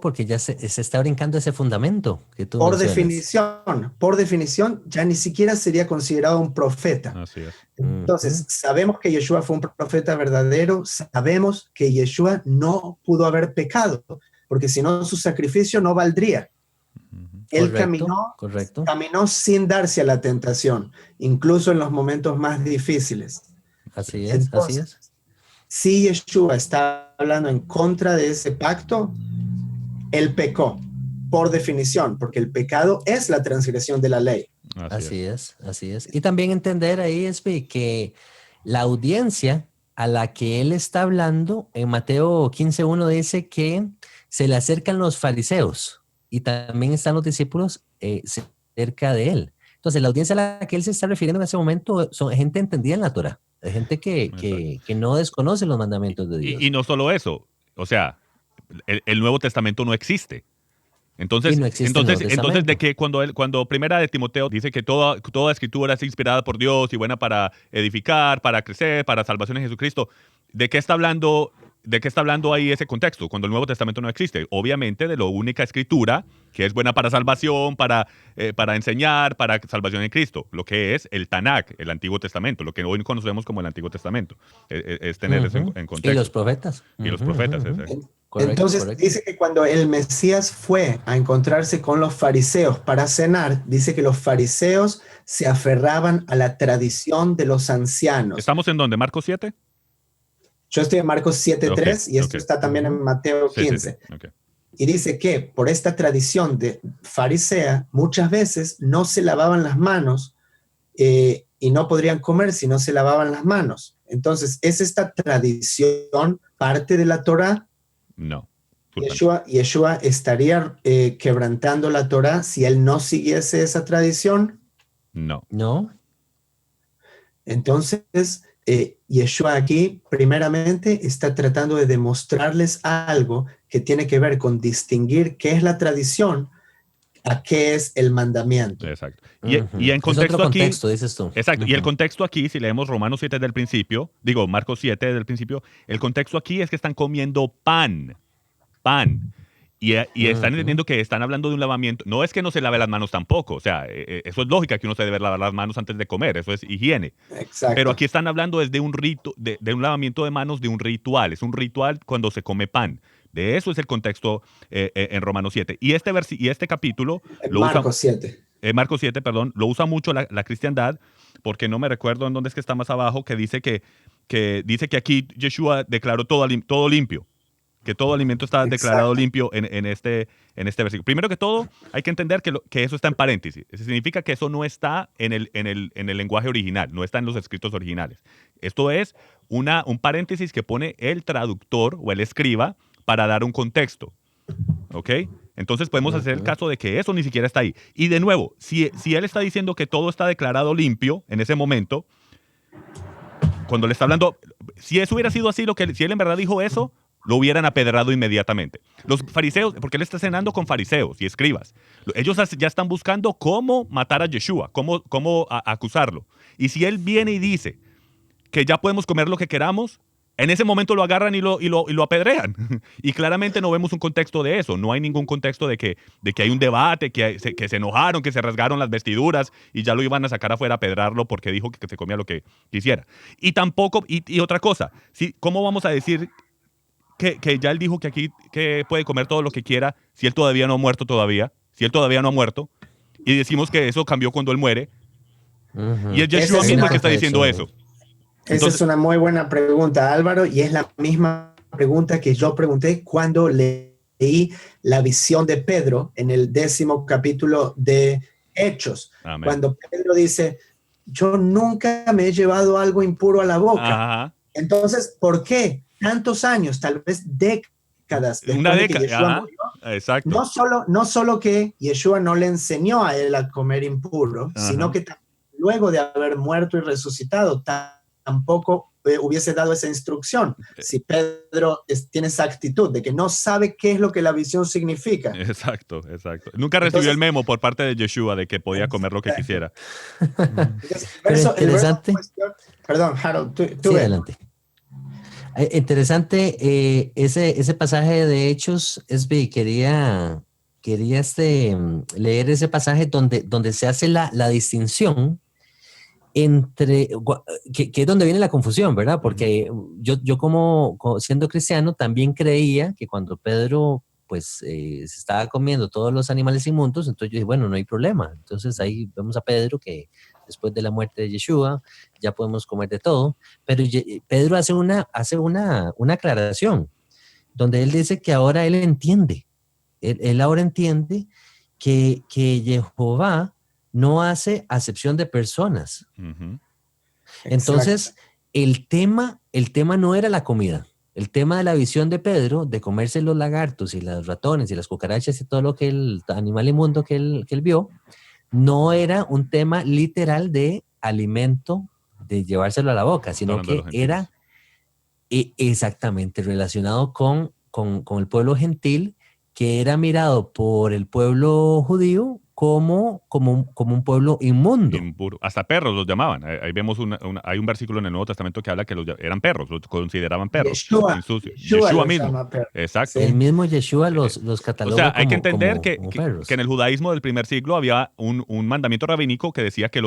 porque ya se está brincando ese fundamento que tú mencionas. Por definición, ya ni siquiera sería considerado un profeta. Así es. Entonces, sabemos que Yeshua fue un profeta verdadero, sabemos que Yeshua no pudo haber pecado, porque si no, su sacrificio no valdría. Él caminó sin darse a la tentación, incluso en los momentos más difíciles. Así es, así es. Si Yeshua está hablando en contra de ese pacto, él pecó, por definición, porque el pecado es la transgresión de la ley. Así es. Y también entender ahí, Espi, que la audiencia a la que él está hablando, en Mateo 15:1 dice que se le acercan los fariseos y también están los discípulos cerca de él. Entonces, la audiencia a la que él se está refiriendo en ese momento son gente entendida en la Torá. Hay gente que no desconoce los mandamientos de Dios. Y no solo eso, o sea, el Nuevo Testamento no existe. Entonces, de que cuando Primera de Timoteo dice que toda escritura es inspirada por Dios y buena para edificar, para crecer, para salvación en Jesucristo, ¿de qué está hablando ahí ese contexto? Cuando el Nuevo Testamento no existe. Obviamente de la única escritura que es buena para salvación, para enseñar, para salvación en Cristo, lo que es el Tanakh, el Antiguo Testamento, lo que hoy conocemos como el Antiguo Testamento. Es tener eso en contexto. Y los profetas. Entonces dice que cuando el Mesías fue a encontrarse con los fariseos para cenar, dice que los fariseos se aferraban a la tradición de los ancianos. ¿Estamos en dónde? ¿Marcos 7? Yo estoy en Marcos 7:3 y esto está también en Mateo 15. Sí. Okay. Y dice que por esta tradición de farisea, muchas veces no se lavaban las manos y no podrían comer si no se lavaban las manos. Entonces, ¿es esta tradición parte de la Torá? No. Yeshua estaría quebrantando la Torá si él no siguiese esa tradición. No. Entonces, Yeshua aquí primeramente está tratando de demostrarles algo que tiene que ver con distinguir qué es la tradición a qué es el mandamiento. Exacto. Y en contexto, es otro aquí, contexto, dices tú. Exacto. Y el contexto aquí, si leemos Romanos 7 del principio, Marcos 7 del principio, el contexto aquí es que están comiendo pan. Y están entendiendo que están hablando de un lavamiento. No es que no se lave las manos tampoco. O sea, eso es lógica que uno se debe lavar las manos antes de comer. Eso es higiene. Exacto. Pero aquí están hablando desde un rito, de un lavamiento de manos, de un ritual. Es un ritual cuando se come pan. De eso es el contexto en Romanos 7. Y este capítulo... Marcos 7. Marcos 7, perdón. Lo usa mucho la cristiandad, porque no me recuerdo en dónde es que está más abajo, que dice que aquí Yeshua declaró todo limpio. Que todo alimento está declarado limpio en este versículo. Primero que todo, hay que entender que eso está en paréntesis. Eso significa que eso no está en el lenguaje original, no está en los escritos originales. Esto es un paréntesis que pone el traductor o el escriba para dar un contexto. ¿Ok? Entonces podemos hacer el caso de que eso ni siquiera está ahí. Y de nuevo, si él está diciendo que todo está declarado limpio en ese momento, cuando le está hablando, si eso hubiera sido así, si él en verdad dijo eso, lo hubieran apedrado inmediatamente. Los fariseos, porque él está cenando con fariseos y escribas, ellos ya están buscando cómo matar a Yeshua, cómo acusarlo. Y si él viene y dice que ya podemos comer lo que queramos, en ese momento lo agarran y lo apedrean. Y claramente no vemos un contexto de eso. No hay ningún contexto de que hay un debate, que se enojaron, que se rasgaron las vestiduras y ya lo iban a sacar afuera a apedrarlo porque dijo que se comía lo que quisiera. Y tampoco, y otra cosa, ¿cómo vamos a decir que ya él dijo que aquí que puede comer todo lo que quiera si él todavía no ha muerto y decimos que eso cambió cuando él muere? Y es Yeshua mismo el que está diciendo eso. Esa es una muy buena pregunta, Álvaro, y es la misma pregunta que yo pregunté cuando leí la visión de Pedro en el 10º capítulo de Hechos. Amén. Cuando Pedro dice, yo nunca me he llevado algo impuro a la boca. Ajá. Entonces, ¿por qué tantos años, tal vez décadas Una después de que década. Yeshua Ajá. murió? Exacto. No solo que Yeshua no le enseñó a él a comer impuro, Ajá. sino que luego de haber muerto y resucitado, tampoco hubiese dado esa instrucción. Si Pedro tiene esa actitud de que no sabe qué es lo que la visión significa. Exacto. Nunca recibió el memo por parte de Yeshua de que podía comer lo que quisiera. Entonces, Pero interesante. Perdón, Harold, tú sí, ves. adelante. Interesante ese pasaje de Hechos, SB, quería leer ese pasaje donde se hace la distinción entre, que es donde viene la confusión, ¿verdad? Porque yo como siendo cristiano también creía que cuando Pedro pues se estaba comiendo todos los animales inmundos, entonces yo dije, bueno, no hay problema. Entonces ahí vemos a Pedro que después de la muerte de Yeshua ya podemos comer de todo, pero Pedro hace una aclaración donde él dice que ahora él entiende, él ahora entiende que Jehová no hace acepción de personas. Entonces, el tema no era la comida. El tema de la visión de Pedro, de comerse los lagartos y los ratones y las cucarachas y todo lo que el animal inmundo que él vio, no era un tema literal de alimento, de llevárselo a la boca, sino que era exactamente relacionado con el pueblo gentil, que era mirado por el pueblo judío como un pueblo inmundo. Impuro. Hasta perros los llamaban. Ahí vemos hay un versículo en el Nuevo Testamento que habla que eran perros, los consideraban perros. Yeshua mismo. Exacto. El mismo Yeshua los cataloga. O sea, hay que entender como perros. que en el judaísmo del primer siglo había un mandamiento rabínico que decía que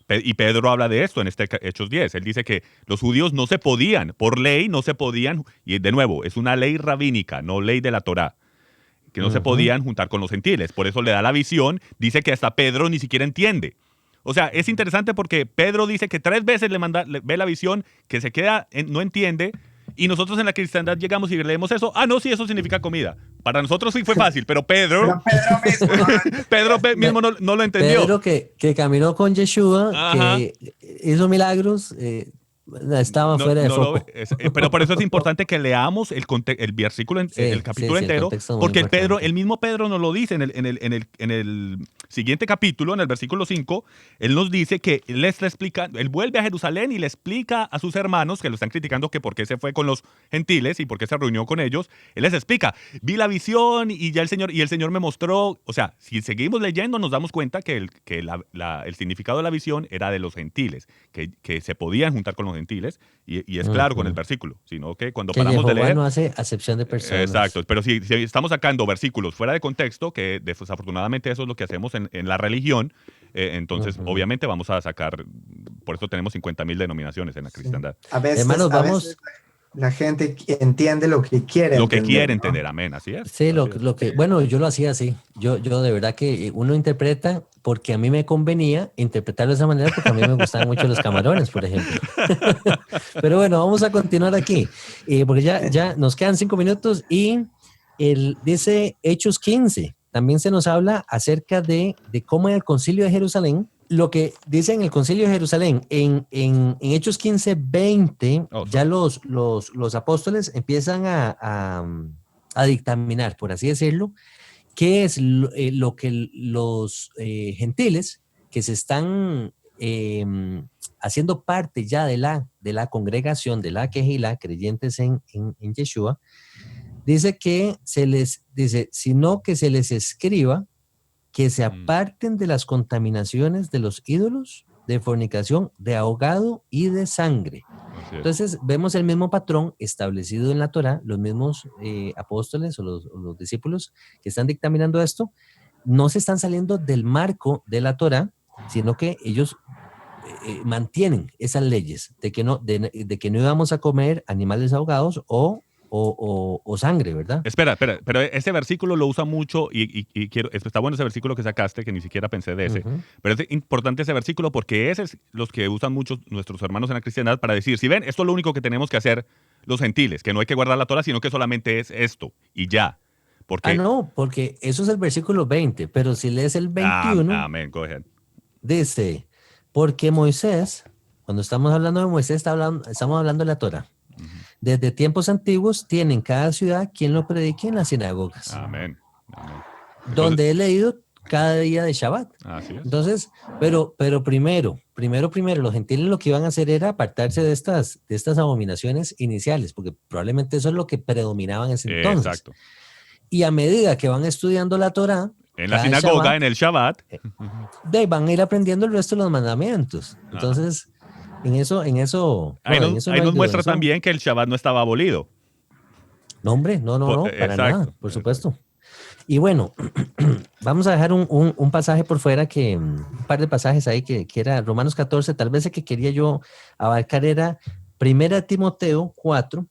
y Pedro habla de esto en Hechos 10. Él dice que los judíos no se podían, por ley no se podían, y de nuevo, es una ley rabínica, no ley de la Torá, que no se podían juntar con los gentiles. Por eso le da la visión, dice que hasta Pedro ni siquiera entiende. O sea, es interesante porque Pedro dice que 3 veces le ve la visión, que se queda, no entiende, y nosotros en la cristiandad llegamos y leemos eso. No, sí, eso significa comida. Para nosotros sí fue fácil, pero Pedro mismo no lo entendió. Pedro que caminó con Yeshua, que hizo milagros, estaba fuera de foco. Pero por eso es importante que leamos el versículo, el capítulo entero, porque el mismo Pedro nos lo dice en el siguiente capítulo, en el versículo 5, él nos dice que él vuelve a Jerusalén y le explica a sus hermanos que lo están criticando que por qué se fue con los gentiles y por qué se reunió con ellos. Él les explica, vi la visión y ya el Señor me mostró. O sea, si seguimos leyendo nos damos cuenta que el significado de la visión era de los gentiles, que se podían juntar con los gentiles, y es claro con el versículo, sino que cuando paramos Jehová de leer no hace acepción de personas. Exacto, pero si estamos sacando versículos fuera de contexto, que desafortunadamente eso es lo que hacemos en la religión, entonces obviamente vamos a sacar, por eso tenemos 50,000 denominaciones en la cristiandad. A veces, veces la gente entiende lo que quiere entender. Lo que quiere ¿no? entender, amén, así es. Sí, bueno, yo lo hacía así. Yo de verdad que uno interpreta porque a mí me convenía interpretarlo de esa manera, porque a mí me gustaban mucho los camarones, por ejemplo. Pero bueno, vamos a continuar aquí, porque ya nos quedan 5 minutos y dice Hechos 15. También se nos habla acerca de cómo en el Concilio de Jerusalén, lo que dice en el Concilio de Jerusalén, en Hechos 15, 20, ya los apóstoles empiezan a dictaminar, por así decirlo, qué es lo que los gentiles que se están haciendo parte ya de la congregación, de la Kehilá, creyentes en Yeshua, dice que sino que se les escriba que se aparten de las contaminaciones de los ídolos, de fornicación, de ahogado y de sangre. Entonces vemos el mismo patrón establecido en la Torá, los mismos apóstoles o los discípulos que están dictaminando esto, no se están saliendo del marco de la Torá, sino que ellos mantienen esas leyes de que no íbamos a comer animales ahogados o sangre, ¿verdad? Espera, pero ese versículo lo usa mucho y está bueno ese versículo que sacaste, que ni siquiera pensé de ese, pero es importante ese versículo porque ese es los que usan muchos nuestros hermanos en la cristiandad para decir, si ven, esto es lo único que tenemos que hacer los gentiles, que no hay que guardar la Torá, sino que solamente es esto y ya. Porque, no, porque eso es el versículo 20, pero si lees el 21, amén, go ahead. dice, porque Moisés, cuando estamos hablando de Moisés, estamos hablando de la Torah. Desde tiempos antiguos tienen cada ciudad quien lo predique en las sinagogas. Amén. Amén. Donde he leído cada día de Shabbat. Así es. Entonces, pero primero, los gentiles lo que iban a hacer era apartarse de estas abominaciones iniciales, porque probablemente eso es lo que predominaba en ese entonces. Exacto. Y a medida que van estudiando la Torah, En la sinagoga, Shabbat, en el Shabbat. van a ir aprendiendo el resto de los mandamientos. Entonces, ahí nos muestra también que el Shabbat no estaba abolido. No, hombre, no, para nada, por supuesto. Y bueno, vamos a dejar un pasaje por fuera, un par de pasajes ahí que era Romanos 14, tal vez el que quería yo abarcar era 1 Timoteo 4,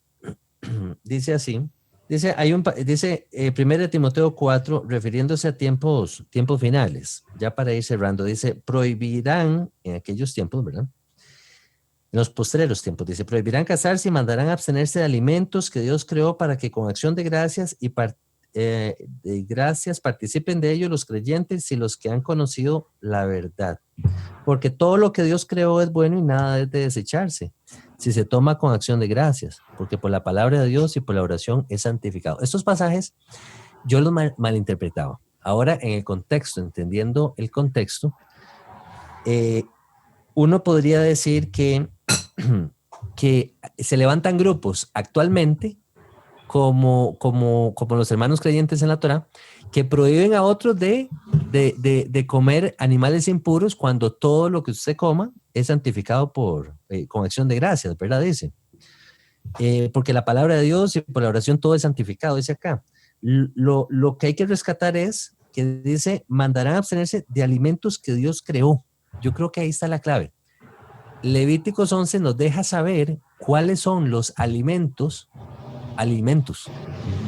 dice así, dice 1 Timoteo 4, refiriéndose a tiempos finales, ya para ir cerrando, dice, prohibirán en aquellos tiempos, ¿verdad? En los postreros tiempos, dice, prohibirán casarse y mandarán abstenerse de alimentos que Dios creó para que con acción de gracias participen de ellos los creyentes y los que han conocido la verdad. Porque todo lo que Dios creó es bueno y nada es de desecharse, si se toma con acción de gracias, porque por la palabra de Dios y por la oración es santificado. Estos pasajes yo los malinterpretaba. Ahora, en el contexto, entendiendo el contexto, uno podría decir que se levantan grupos actualmente como los hermanos creyentes en la Torah, que prohíben a otros de comer animales impuros cuando todo lo que usted coma es santificado con acción de gracias, ¿verdad? Dice. Porque la palabra de Dios y por la oración todo es santificado, dice acá. Lo que hay que rescatar es que dice, mandarán a abstenerse de alimentos que Dios creó. Yo creo que ahí está la clave. Levíticos 11 nos deja saber cuáles son los alimentos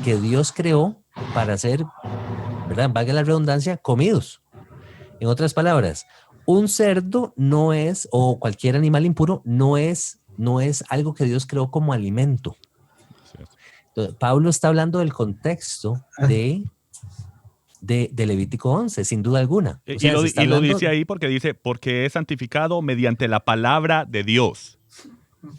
que Dios creó para ser, ¿verdad? Valga la redundancia, comidos. En otras palabras, un cerdo no es, o cualquier animal impuro, no es algo que Dios creó como alimento. Entonces, Pablo está hablando del contexto de Levítico 11, sin duda alguna. O sea, lo dice ahí porque es santificado mediante la palabra de Dios.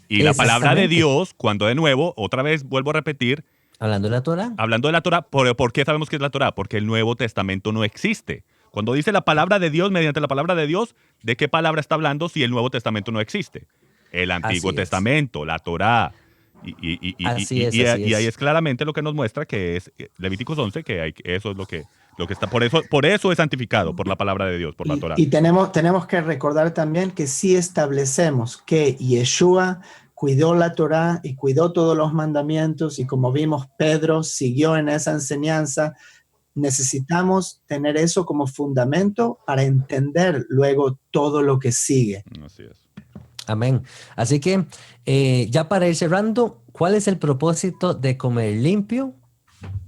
Y la palabra de Dios, cuando de nuevo, otra vez vuelvo a repetir. Hablando de la Torah. Hablando de la Torah, ¿por qué sabemos que es la Torah? Porque el Nuevo Testamento no existe. Cuando dice la palabra de Dios, mediante la palabra de Dios, ¿de qué palabra está hablando si el Nuevo Testamento no existe? El Antiguo Testamento, la Torah. Y ahí es claramente lo que nos muestra que es Levíticos 11, que eso es lo que está, por eso es santificado, por la palabra de Dios, por la Torah. Y tenemos que recordar también que si establecemos que Yeshua cuidó la Torah y cuidó todos los mandamientos, y como vimos, Pedro siguió en esa enseñanza, necesitamos tener eso como fundamento para entender luego todo lo que sigue. Así es. Amén. Así que ya para ir cerrando, ¿cuál es el propósito de comer limpio?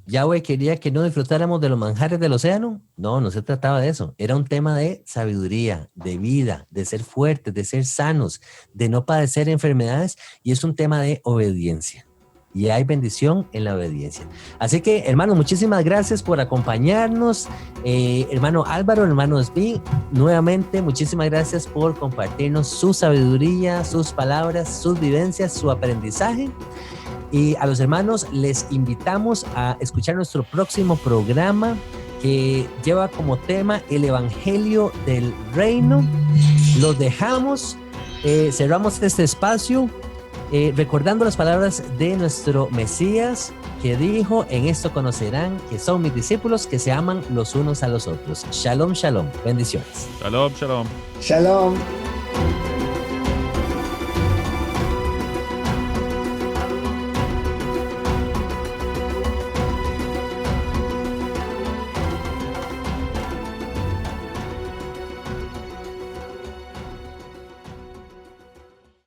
Yahweh quería que no disfrutáramos de los manjares del océano. No se trataba de eso. Era un tema de sabiduría, de vida, de ser fuertes, de ser sanos, de no padecer enfermedades, y es un tema de obediencia. Y hay bendición en la obediencia. Así que, hermano, muchísimas gracias por acompañarnos. Hermano Álvaro, hermano Svi, nuevamente, muchísimas gracias por compartirnos su sabiduría, sus palabras, sus vivencias, su aprendizaje. Y a los hermanos les invitamos a escuchar nuestro próximo programa, que lleva como tema el Evangelio del Reino. Los dejamos, cerramos este espacio recordando las palabras de nuestro Mesías, que dijo: en esto conocerán que son mis discípulos, que se aman los unos a los otros. Shalom, shalom. Bendiciones. Shalom, shalom. Shalom.